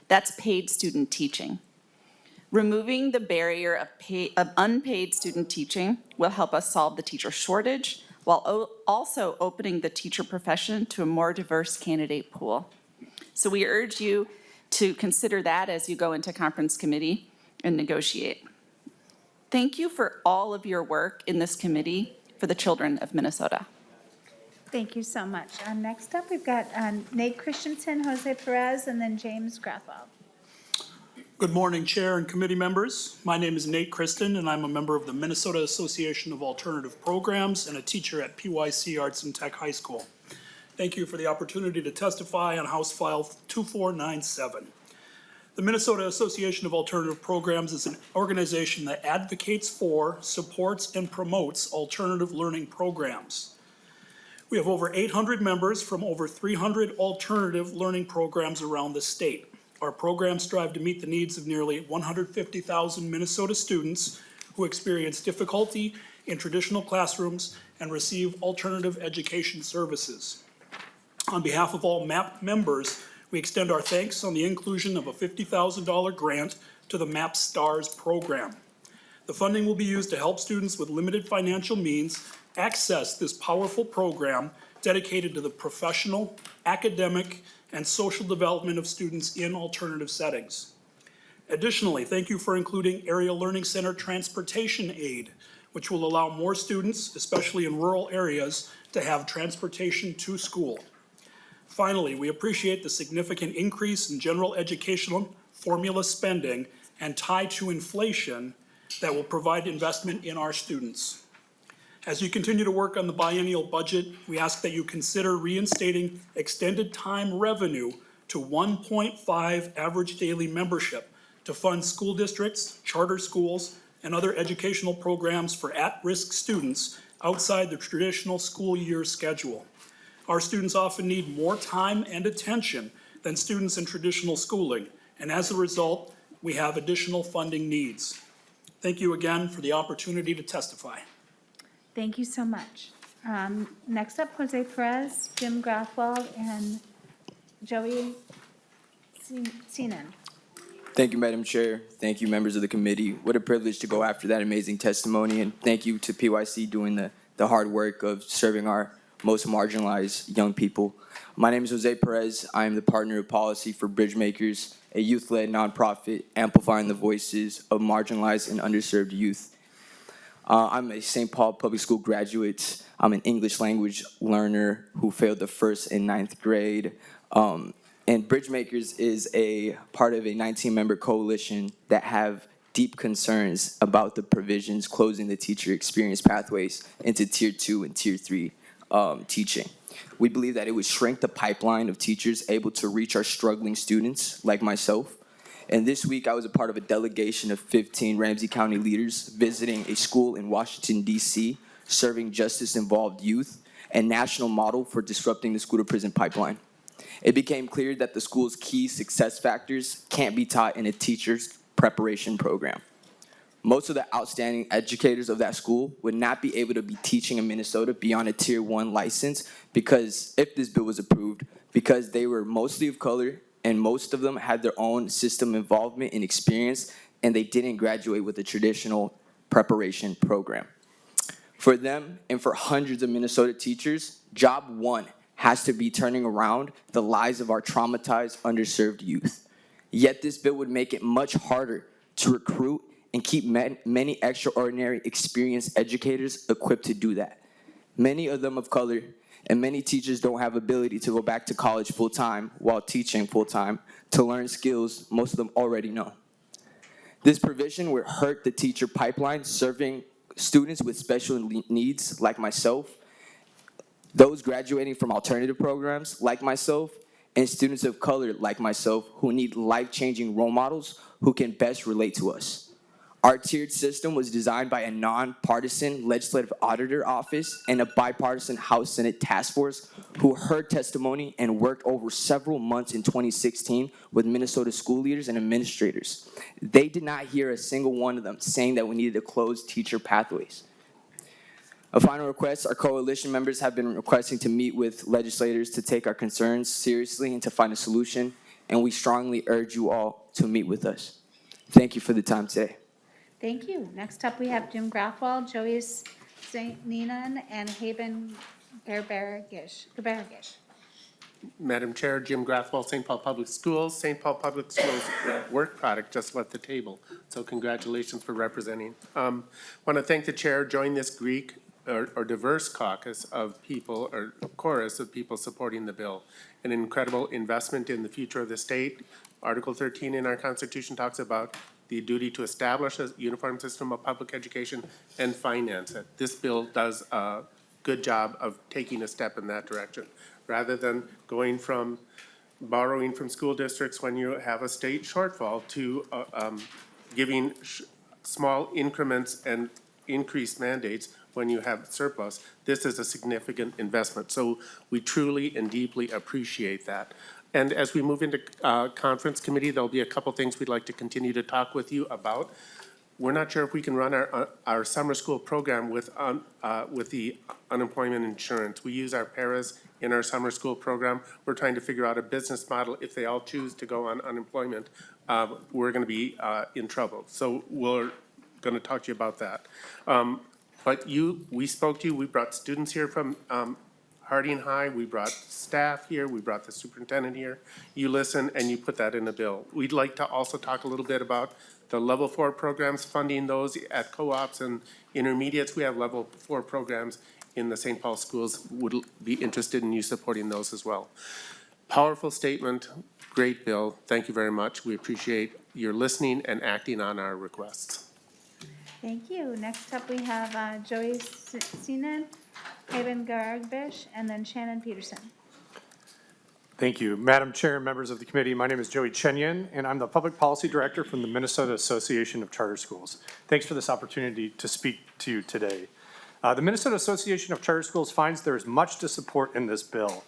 That's paid student teaching. Removing the barrier of unpaid student teaching will help us solve the teacher shortage while also opening the teacher profession to a more diverse candidate pool. So we urge you to consider that as you go into conference committee and negotiate. Thank you for all of your work in this committee for the children of Minnesota. Thank you so much. Next up, we've got Nate Christensen, Jose Perez, and then James Grathwell. Good morning, Chair and committee members. My name is Nate Kristen, and I'm a member of the Minnesota Association of Alternative Programs and a teacher at PYC Arts and Tech High School. Thank you for the opportunity to testify on House File 2497. The Minnesota Association of Alternative Programs is an organization that advocates for, supports, and promotes alternative learning programs. We have over 800 members from over 300 alternative learning programs around the state. Our programs strive to meet the needs of nearly 150,000 Minnesota students who experience difficulty in traditional classrooms and receive alternative education services. On behalf of all MAP members, we extend our thanks on the inclusion of a $50,000 grant to the MAP STARS program. The funding will be used to help students with limited financial means access this powerful program dedicated to the professional, academic, and social development of students in alternative settings. Additionally, thank you for including Area Learning Center transportation aid, which will allow more students, especially in rural areas, to have transportation to school. Finally, we appreciate the significant increase in general educational formula spending and tie to inflation that will provide investment in our students. As you continue to work on the biennial budget, we ask that you consider reinstating extended time revenue to 1.5 average daily membership to fund school districts, charter schools, and other educational programs for at-risk students outside the traditional school year schedule. Our students often need more time and attention than students in traditional schooling, and as a result, we have additional funding needs. Thank you again for the opportunity to testify. Thank you so much. Next up, Jose Perez, Jim Grathwald, and Joey Seanan. Thank you, Madam Chair. Thank you, members of the committee. What a privilege to go after that amazing testimony, and thank you to PYC doing the hard work of serving our most marginalized young people. My name is Jose Perez. I am the partner of policy for Bridgemakers, a youth-led nonprofit amplifying the voices of marginalized and underserved youth. I'm a St. Paul Public School graduate. I'm an English language learner who failed the 1st and 9th grade. And Bridgemakers is a part of a 19-member coalition that have deep concerns about the provisions closing the teacher experience pathways into Tier 2 and Tier 3 teaching. We believe that it would shrink the pipeline of teachers able to reach our struggling students like myself. And this week, I was a part of a delegation of 15 Ramsey County leaders visiting a school in Washington, D.C., serving justice-involved youth and national model for disrupting the school-to-prison pipeline. It became clear that the school's key success factors can't be taught in a teacher's preparation program. Most of the outstanding educators of that school would not be able to be teaching in Minnesota beyond a Tier 1 license because, if this bill was approved, because they were mostly of color, and most of them had their own system involvement and experience, and they didn't graduate with a traditional preparation program. For them, and for hundreds of Minnesota teachers, job one has to be turning around the lives of our traumatized, underserved youth. Yet this bill would make it much harder to recruit and keep many extraordinary, experienced educators equipped to do that. Many of them of color, and many teachers don't have ability to go back to college full-time while teaching full-time to learn skills most of them already know. This provision would hurt the teacher pipeline serving students with special needs like myself, those graduating from alternative programs like myself, and students of color like myself who need life-changing role models who can best relate to us. Our tiered system was designed by a nonpartisan legislative auditor office and a bipartisan House Senate task force who heard testimony and worked over several months in 2016 with Minnesota school leaders and administrators. They did not hear a single one of them saying that we needed to close teacher pathways. A final request, our coalition members have been requesting to meet with legislators to take our concerns seriously and to find a solution, and we strongly urge you all to meet with us. Thank you for the time today. Thank you. Next up, we have Jim Grathwald, Joey Ninan, and Haben Gerberagish. Madam Chair, Jim Grathwald, St. Paul Public Schools. St. Paul Public Schools work product just left the table, so congratulations for representing. Want to thank the chair, join this Greek or diverse caucus of people, or chorus of people supporting the bill. An incredible investment in the future of the state, Article 13 in our Constitution talks about the duty to establish a uniform system of public education and finance it. This bill does a good job of taking a step in that direction, rather than going from borrowing from school districts when you have a state shortfall to giving small increments and increased mandates when you have surplus. This is a significant investment, so we truly and deeply appreciate that. And as we move into conference committee, there'll be a couple things we'd like to continue to talk with you about. We're not sure if we can run our summer school program with the unemployment insurance. We use our paras in our summer school program. We're trying to figure out a business model. If they all choose to go on unemployment, we're going to be in trouble. So we're going to talk to you about that. But we spoke to you. We brought students here from Harding High. We brought staff here. We brought the superintendent here. You listen and you put that in the bill. We'd like to also talk a little bit about the level 4 programs, funding those at co-ops and intermediates. We have level 4 programs in the St. Paul schools. Would be interested in you supporting those as well. Powerful statement, great bill. Thank you very much. We appreciate your listening and acting on our requests. Thank you. Next up, we have Joey Sinan, Eben Garagbish, and then Shannon Peterson. Thank you. Madam Chair and members of the committee, my name is Joey Chenyan, and I'm the Public Policy Director from the Minnesota Association of Charter Schools. Thanks for this opportunity to speak to you today. The Minnesota Association of Charter Schools finds there is much to support in this bill.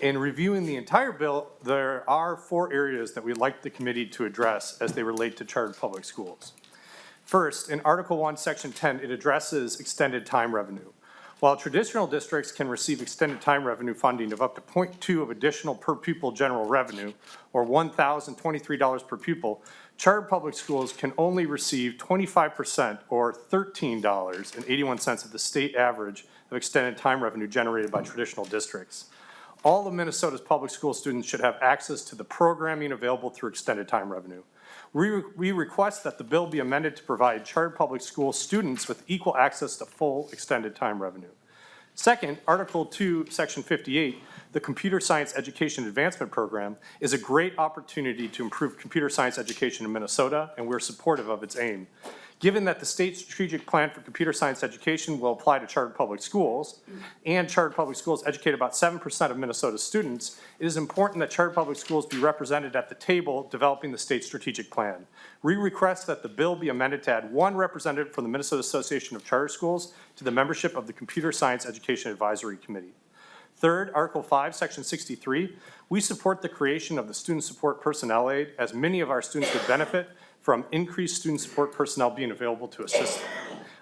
In reviewing the entire bill, there are 4 areas that we'd like the committee to address as they relate to chartered public schools. First, in Article 1, Section 10, it addresses extended time revenue. While traditional districts can receive extended time revenue funding of up to 0.2 of additional per pupil general revenue, or $1,023 per pupil, chartered public schools can only receive 25% or $13.81 of the state average of extended time revenue generated by traditional districts. All of Minnesota's public school students should have access to the programming available through extended time revenue. We request that the bill be amended to provide chartered public school students with equal access to full extended time revenue. Second, Article 2, Section 58, the Computer Science Education Advancement Program, is a great opportunity to improve computer science education in Minnesota, and we're supportive of its aim. Given that the state strategic plan for computer science education will apply to chartered public schools, and chartered public schools educate about 7% of Minnesota's students, it is important that chartered public schools be represented at the table developing the state strategic plan. We request that the bill be amended to add 1 representative from the Minnesota Association of Charter Schools to the membership of the Computer Science Education Advisory Committee. Third, Article 5, Section 63, we support the creation of the Student Support Personnel Aid, as many of our students would benefit from increased student support personnel being available to assist them.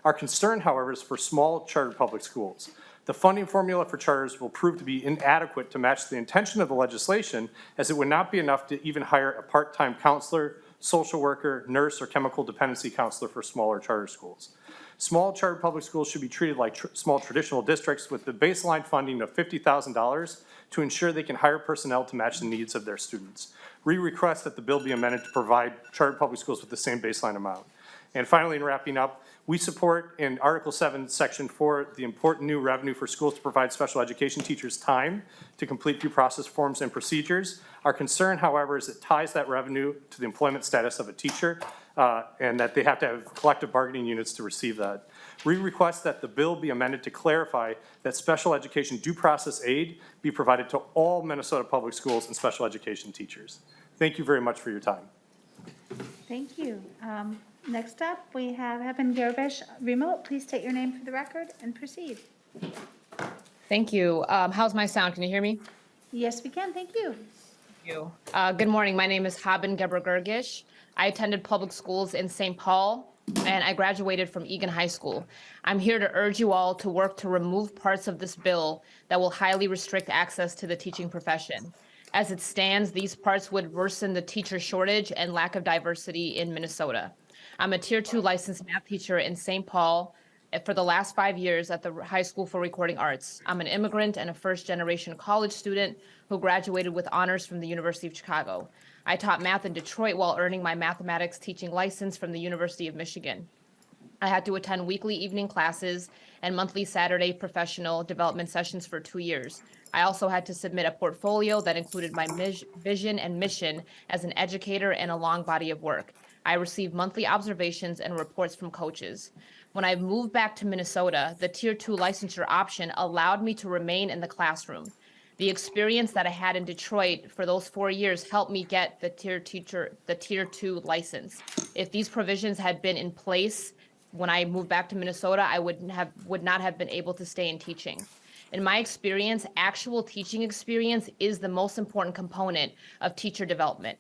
Our concern, however, is for small chartered public schools. The funding formula for charters will prove to be inadequate to match the intention of the legislation, as it would not be enough to even hire a part-time counselor, social worker, nurse, or chemical dependency counselor for smaller charter schools. Small charter public schools should be treated like small traditional districts with the baseline funding of $50,000 to ensure they can hire personnel to match the needs of their students. We request that the bill be amended to provide charter public schools with the same baseline amount. And finally, in wrapping up, we support in Article 7, Section 4, the important new revenue for schools to provide special education teachers time to complete due process forms and procedures. Our concern, however, is it ties that revenue to the employment status of a teacher, and that they have to have collective bargaining units to receive that. We request that the bill be amended to clarify that special education due process aid be provided to all Minnesota public schools and special education teachers. Thank you very much for your time. Thank you. Next up, we have Eben Garagbish, remote. Please state your name for the record and proceed. Thank you. How's my sound? Can you hear me? Yes, we can. Thank you. Thank you. Good morning. My name is Haben Gebrgergish. I attended public schools in St. Paul, and I graduated from Egan High School. I'm here to urge you all to work to remove parts of this bill that will highly restrict access to the teaching profession. As it stands, these parts would worsen the teacher shortage and lack of diversity in Minnesota. I'm a Tier 2 licensed math teacher in St. Paul for the last 5 years at the High School for Recording Arts. I'm an immigrant and a first-generation college student who graduated with honors from the University of Chicago. I taught math in Detroit while earning my mathematics teaching license from the University of Michigan. I had to attend weekly evening classes and monthly Saturday professional development sessions for 2 years. I also had to submit a portfolio that included my vision and mission as an educator and a long body of work. I received monthly observations and reports from coaches. When I moved back to Minnesota, the Tier 2 licensure option allowed me to remain in the classroom. The experience that I had in Detroit for those 4 years helped me get the Tier 2 license. If these provisions had been in place when I moved back to Minnesota, I would not have been able to stay in teaching. In my experience, actual teaching experience is the most important component of teacher development.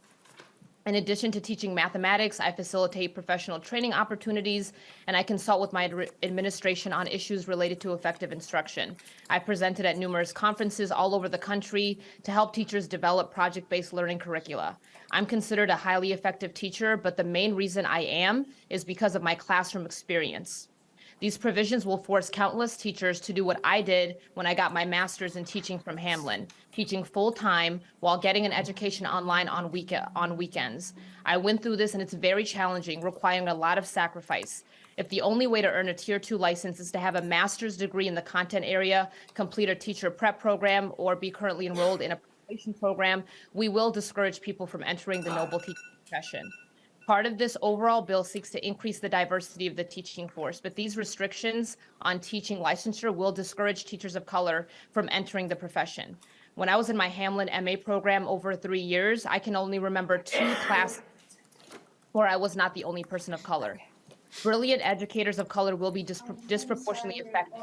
In addition to teaching mathematics, I facilitate professional training opportunities, and I consult with my administration on issues related to effective instruction. I presented at numerous conferences all over the country to help teachers develop project-based learning curricula. I'm considered a highly effective teacher, but the main reason I am is because of my classroom experience. These provisions will force countless teachers to do what I did when I got my master's in teaching from Hamlin, teaching full-time while getting an education online on weekends. I went through this and it's very challenging, requiring a lot of sacrifice. If the only way to earn a Tier 2 license is to have a master's degree in the content area, complete a teacher prep program, or be currently enrolled in a preparation program, we will discourage people from entering the noble teaching profession. Part of this overall bill seeks to increase the diversity of the teaching force, but these restrictions on teaching licensure will discourage teachers of color from entering the profession. When I was in my Hamlin MA program over 3 years, I can only remember 2 classes where I was not the only person of color. Brilliant educators of color will be disproportionately affected.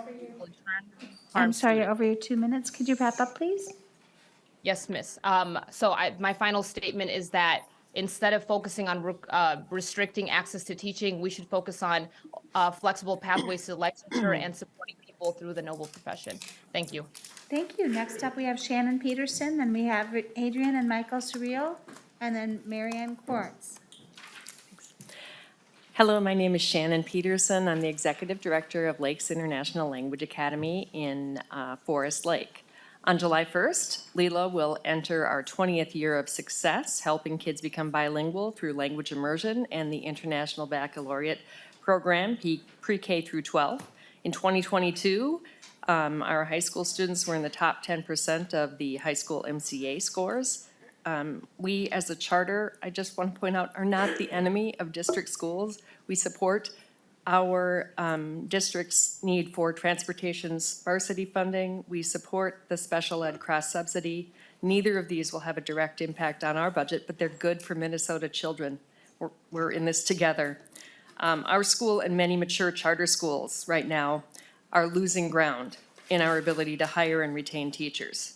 I'm sorry, you're over your 2 minutes. Could you wrap up, please? Yes, miss. My final statement is that instead of focusing on restricting access to teaching, we should focus on flexible pathways to licensure and supporting people through the noble profession. Thank you. Thank you. Next up, we have Shannon Peterson, then we have Adrian and Michael Surreal, and then Marianne Quartz. Hello, my name is Shannon Peterson. I'm the Executive Director of Lakes International Language Academy in Forest Lake. On July 1st, Leela will enter our 20th year of success, helping kids become bilingual through language immersion and the International Baccalaureate program, pre-K through 12. In 2022, our high school students were in the top 10% of the high school MCA scores. We, as a charter, I just want to point out, are not the enemy of district schools. We support our district's need for transportation sparsity funding. We support the special ed cross subsidy. Neither of these will have a direct impact on our budget, but they're good for Minnesota children. We're in this together. Our school and many mature charter schools right now are losing ground in our ability to hire and retain teachers.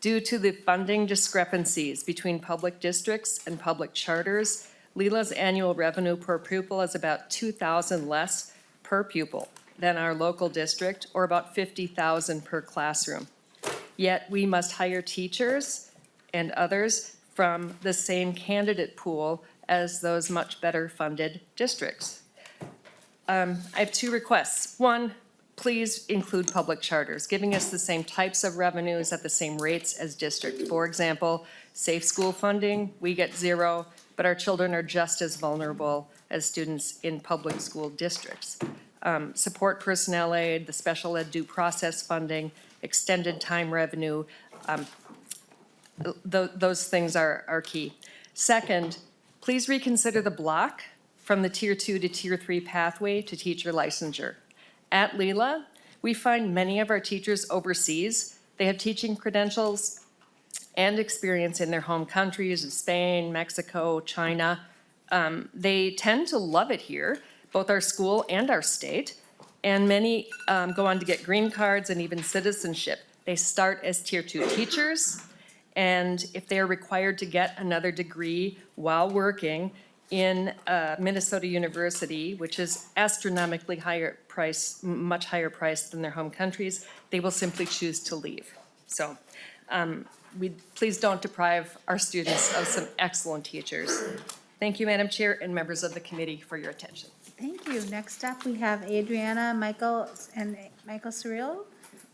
Due to the funding discrepancies between public districts and public charters, Leela's annual revenue per pupil is about $2,000 less per pupil than our local district, or about $50,000 per classroom. Yet we must hire teachers and others from the same candidate pool as those much better funded districts. I have 2 requests. One, please include public charters, giving us the same types of revenues at the same rates as district. For example, safe school funding, we get 0, but our children are just as vulnerable as students in public school districts. Support personnel aid, the special ed due process funding, extended time revenue, those things are key. Second, please reconsider the block from the Tier 2 to Tier 3 pathway to teacher licensure. At Leela, we find many of our teachers overseas. They have teaching credentials and experience in their home countries of Spain, Mexico, China. They tend to love it here, both our school and our state, and many go on to get green cards and even citizenship. They start as Tier 2 teachers, and if they are required to get another degree while working in Minnesota University, which is astronomically higher price, much higher price than their home countries, they will simply choose to leave. So please don't deprive our students of some excellent teachers. Thank you, Madam Chair and members of the committee, for your attention. Thank you. Next up, we have Adriana, Michael Surreal,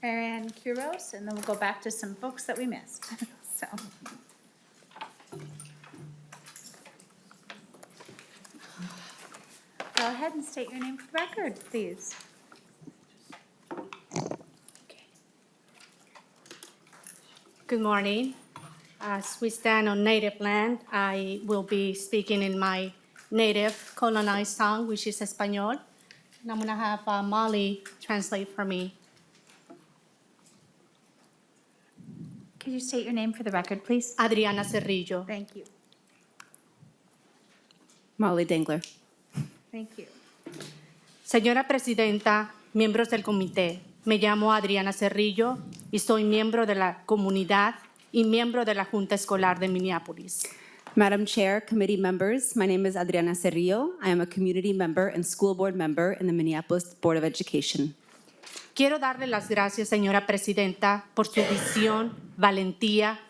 Marianne Kuros, and then we'll go back to some folks that we missed. So. Go ahead and state your name for the record, please. Good morning. As we stand on native land, I will be speaking in my native colonized tongue, which is Espanol. And I'm going to have Molly translate for me. Could you state your name for the record, please? Adriana Cerrillo. Thank you. Molly Dangler. Thank you. Señora Presidenta, miembros del comité, me llamo Adriana Cerrillo y soy miembro de la comunidad y miembro de la Junta Escolar de Minneapolis. Madam Chair, committee members, my name is Adriana Cerrillo. I am a community member and school board member in the Minneapolis Board of Education. Quiero darle las gracias, señora Presidenta, por su visión, valentía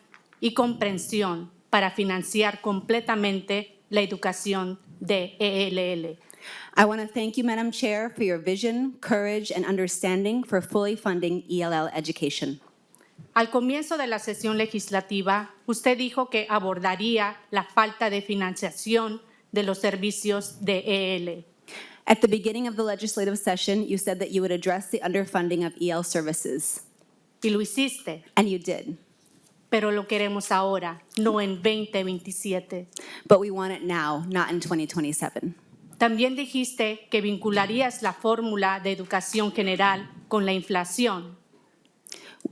y comprensión para financiar completamente la educación de ELL. I want to thank you, Madam Chair, for your vision, courage, and understanding for fully funding ELL education. Al comienzo de la sesión legislativa, usted dijo que abordaría la falta de financiación de los servicios de EL. At the beginning of the legislative session, you said that you would address the underfunding of EL services. Y lo hiciste. And you did. Pero lo queremos ahora, no en 2027. But we want it now, not in 2027. También dijiste que vincularías la fórmula de educación general con la inflación.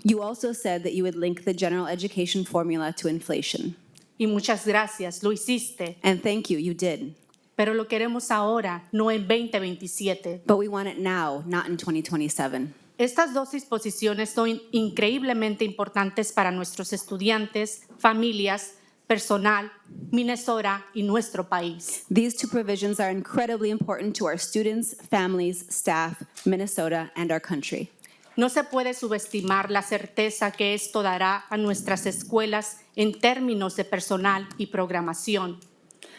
You also said that you would link the general education formula to inflation. Y muchas gracias, lo hiciste. And thank you, you did. Pero lo queremos ahora, no en 2027. But we want it now, not in 2027. Estas dos disposiciones son increíblemente importantes para nuestros estudiantes, familias, personal, Minnesota y nuestro país. These two provisions are incredibly important to our students, families, staff, Minnesota, and our country. No se puede subestimar la certeza que esto dará a nuestras escuelas en términos de personal y programación.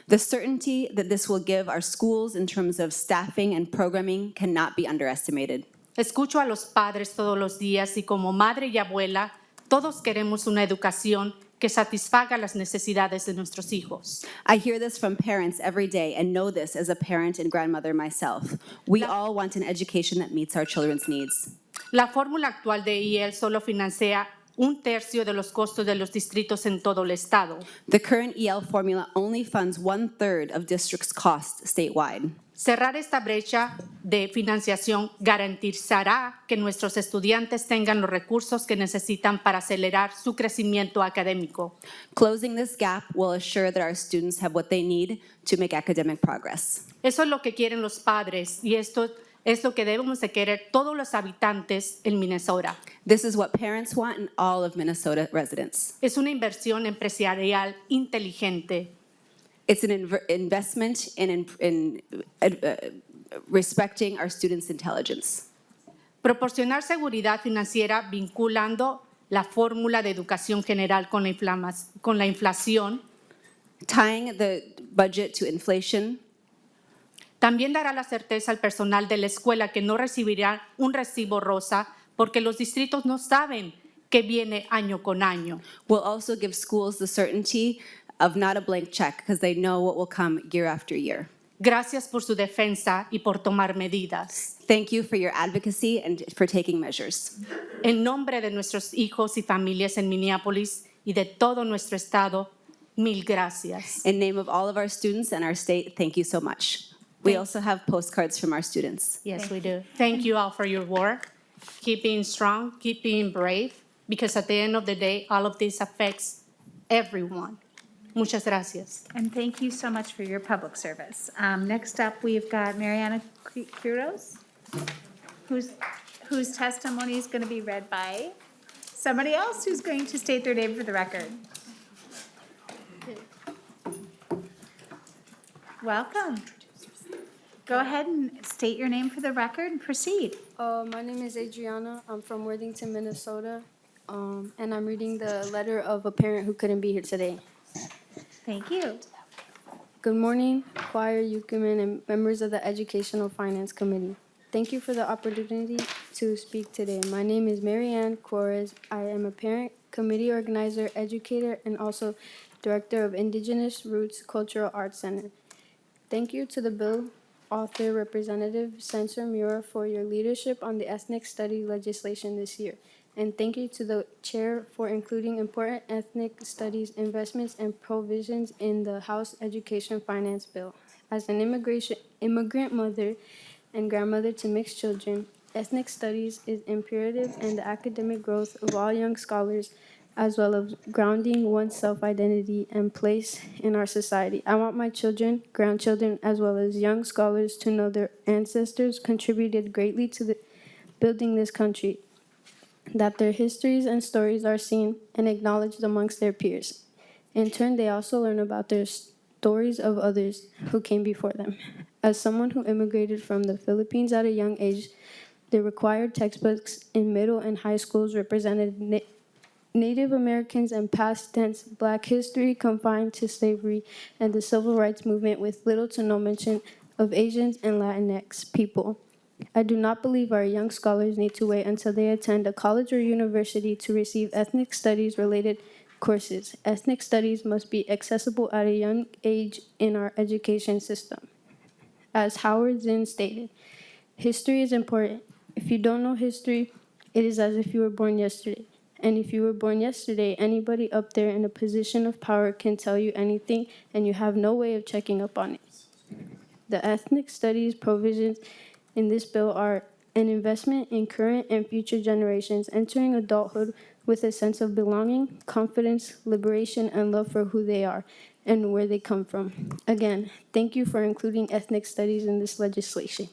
The certainty that this will give our schools in terms of staffing and programming cannot be underestimated. Escucho a los padres todos los días y como madre y abuela, todos queremos una educación que satisfaga las necesidades de nuestros hijos. I hear this from parents every day and know this as a parent and grandmother myself. We all want an education that meets our children's needs. La fórmula actual de IEL solo financia 1/3 de los costos de los distritos en todo el estado. The current EL formula only funds 1/3 of districts' costs statewide. Cerrar esta brecha de financiación garantizará que nuestros estudiantes tengan los recursos que necesitan para acelerar su crecimiento académico. Closing this gap will assure that our students have what they need to make academic progress. Eso es lo que quieren los padres y esto es lo que debemos de querer todos los habitantes en Minnesota. This is what parents want and all of Minnesota residents. Es una inversión empresarial inteligente. It's an investment in respecting our students' intelligence. Proporcionar seguridad financiera vinculando la fórmula de educación general con la inflación. Tying the budget to inflation. También dará la certeza al personal de la escuela que no recibirá un recibo rosa porque los distritos no saben qué viene año con año. Will also give schools the certainty of not a blank check because they know what will come year after year. Gracias por su defensa y por tomar medidas. Thank you for your advocacy and for taking measures. En nombre de nuestros hijos y familias en Minneapolis y de todo nuestro estado, mil gracias. In name of all of our students and our state, thank you so much. We also have postcards from our students. Yes, we do. Thank you all for your work. Keep being strong, keep being brave, because at the end of the day, all of this affects everyone. Muchas gracias. And thank you so much for your public service. Next up, we've got Mariana Quiros, whose testimony is going to be read by somebody else who's going to state their name for the record. Welcome. Go ahead and state your name for the record and proceed. My name is Adriana. I'm from Worthington, Minnesota, and I'm reading the letter of a parent who couldn't be here today. Thank you. Good morning, choir, Youakim, and members of the Educational Finance Committee. Thank you for the opportunity to speak today. My name is Marianne Corres. I am a parent, committee organizer, educator, and also director of Indigenous Roots Cultural Arts Center. Thank you to the bill author, Representative Censor Mura, for your leadership on the ethnic study legislation this year. And thank you to the chair for including important ethnic studies investments and provisions in the House Education Finance Bill. As an immigrant mother and grandmother to mixed children, ethnic studies is imperative in the academic growth of all young scholars, as well as grounding one's self-identity and place in our society. I want my children, grandchildren, as well as young scholars to know their ancestors contributed greatly to building this country, that their histories and stories are seen and acknowledged amongst their peers. In turn, they also learn about their stories of others who came before them. As someone who immigrated from the Philippines at a young age, the required textbooks in middle and high schools represented Native Americans and past tense Black history confined to slavery and the civil rights movement with little to no mention of Asians and Latinx people. I do not believe our young scholars need to wait until they attend a college or university to receive ethnic studies related courses. Ethnic studies must be accessible at a young age in our education system. As Howard Zinn stated, history is important. If you don't know history, it is as if you were born yesterday. And if you were born yesterday, anybody up there in a position of power can tell you anything, and you have no way of checking up on it. The ethnic studies provisions in this bill are an investment in current and future generations entering adulthood with a sense of belonging, confidence, liberation, and love for who they are and where they come from. Again, thank you for including ethnic studies in this legislation.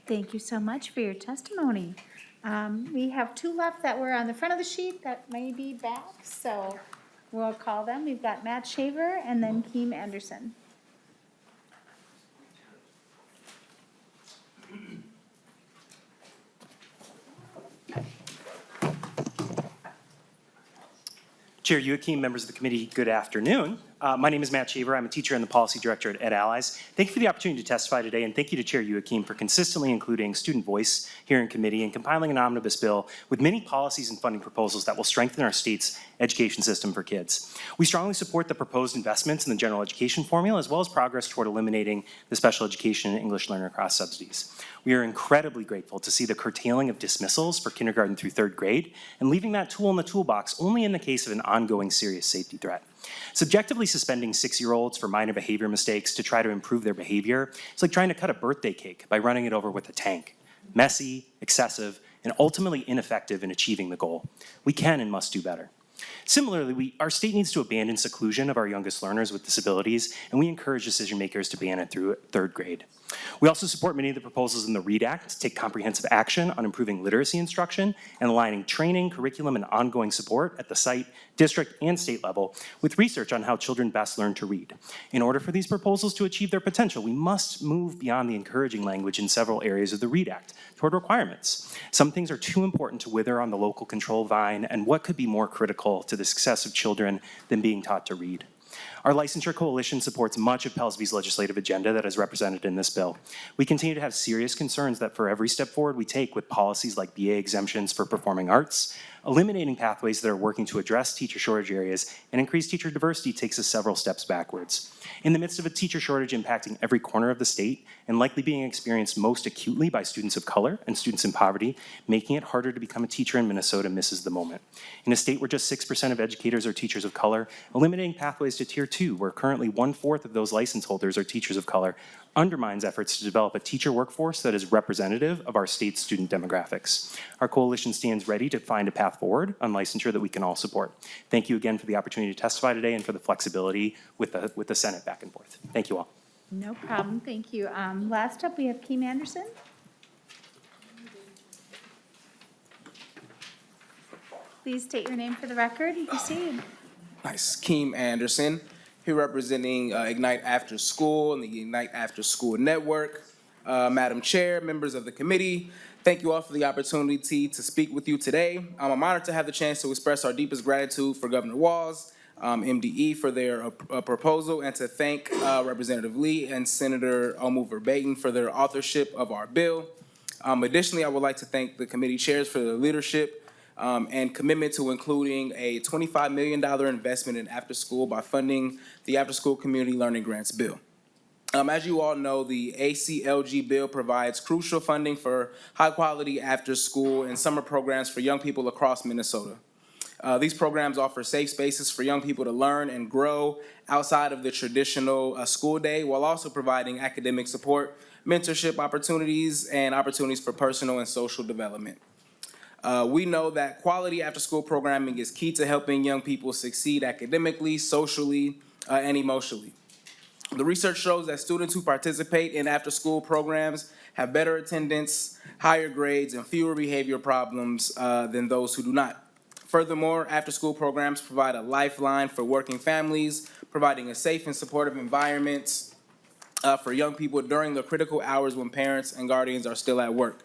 Thank you so much for your testimony. We have two left that were on the front of the sheet that may be back, so we'll call them. We've got Matt Shaver and then Keem Anderson. Chair Youakim, members of the committee, good afternoon. My name is Matt Shaver. I'm a teacher and the policy director at Ed Allies. Thank you for the opportunity to testify today, and thank you to Chair Youakim for consistently including student voice here in committee and compiling an omnibus bill with many policies and funding proposals that will strengthen our state's education system for kids. We strongly support the proposed investments in the general education formula, as well as progress toward eliminating the special education and English learner cross subsidies. We are incredibly grateful to see the curtailing of dismissals for kindergarten through third grade and leaving that tool in the toolbox only in the case of an ongoing serious safety threat. Subjectively suspending 6-year-olds for minor behavior mistakes to try to improve their behavior is like trying to cut a birthday cake by running it over with a tank. Messy, excessive, and ultimately ineffective in achieving the goal. We can and must do better. Similarly, our state needs to abandon seclusion of our youngest learners with disabilities, and we encourage decision makers to ban it through third grade. We also support many of the proposals in the READ Act to take comprehensive action on improving literacy instruction and aligning training, curriculum, and ongoing support at the site, district, and state level with research on how children best learn to read. In order for these proposals to achieve their potential, we must move beyond the encouraging language in several areas of the READ Act toward requirements. Some things are too important to wither on the local control vine, and what could be more critical to the success of children than being taught to read? Our licensure coalition supports much of Pellsby's legislative agenda that is represented in this bill. We continue to have serious concerns that for every step forward we take with policies like BA exemptions for performing arts, eliminating pathways that are working to address teacher shortage areas and increase teacher diversity takes us several steps backwards. In the midst of a teacher shortage impacting every corner of the state and likely being experienced most acutely by students of color and students in poverty, making it harder to become a teacher in Minnesota misses the moment. In a state where just 6% of educators are teachers of color, eliminating pathways to Tier 2, where currently 1/4 of those license holders are teachers of color, undermines efforts to develop a teacher workforce that is representative of our state's student demographics. Our coalition stands ready to find a path forward on licensure that we can all support. Thank you again for the opportunity to testify today and for the flexibility with the Senate back and forth. Thank you all. No problem, thank you. Last up, we have Keem Anderson. Please state your name for the record and proceed. Nice. Keem Anderson, here representing Ignite After School and the Ignite After School Network. Madam Chair, members of the committee, thank you all for the opportunity to speak with you today. I'm honored to have the chance to express our deepest gratitude for Governor Walz, MDE for their proposal, and to thank Representative Lee and Senator Verbatim for their authorship of our bill. Additionally, I would like to thank the committee chairs for their leadership and commitment to including a $25 million investment in after school by funding the After School Community Learning Grants Bill. As you all know, the ACLG bill provides crucial funding for high-quality after-school and summer programs for young people across Minnesota. These programs offer safe spaces for young people to learn and grow outside of the traditional school day, while also providing academic support, mentorship opportunities, and opportunities for personal and social development. We know that quality after-school programming is key to helping young people succeed academically, socially, and emotionally. The research shows that students who participate in after-school programs have better attendance, higher grades, and fewer behavior problems than those who do not. Furthermore, after-school programs provide a lifeline for working families, providing a safe and supportive environment for young people during the critical hours when parents and guardians are still at work.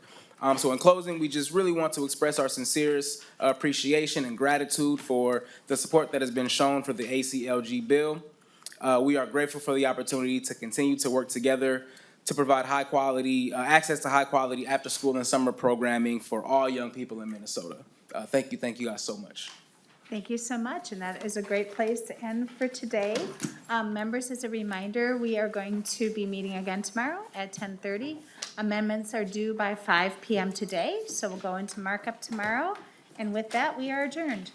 So in closing, we just really want to express our sincerest appreciation and gratitude for the support that has been shown for the ACLG bill. We are grateful for the opportunity to continue to work together to provide high-quality, access to high-quality after-school and summer programming for all young people in Minnesota. Thank you guys so much. Thank you so much, and that is a great place to end for today. Members, as a reminder, we are going to be meeting again tomorrow at 10:30. Amendments are due by 5 p.m. today, so we'll go into markup tomorrow. And with that, we are adjourned.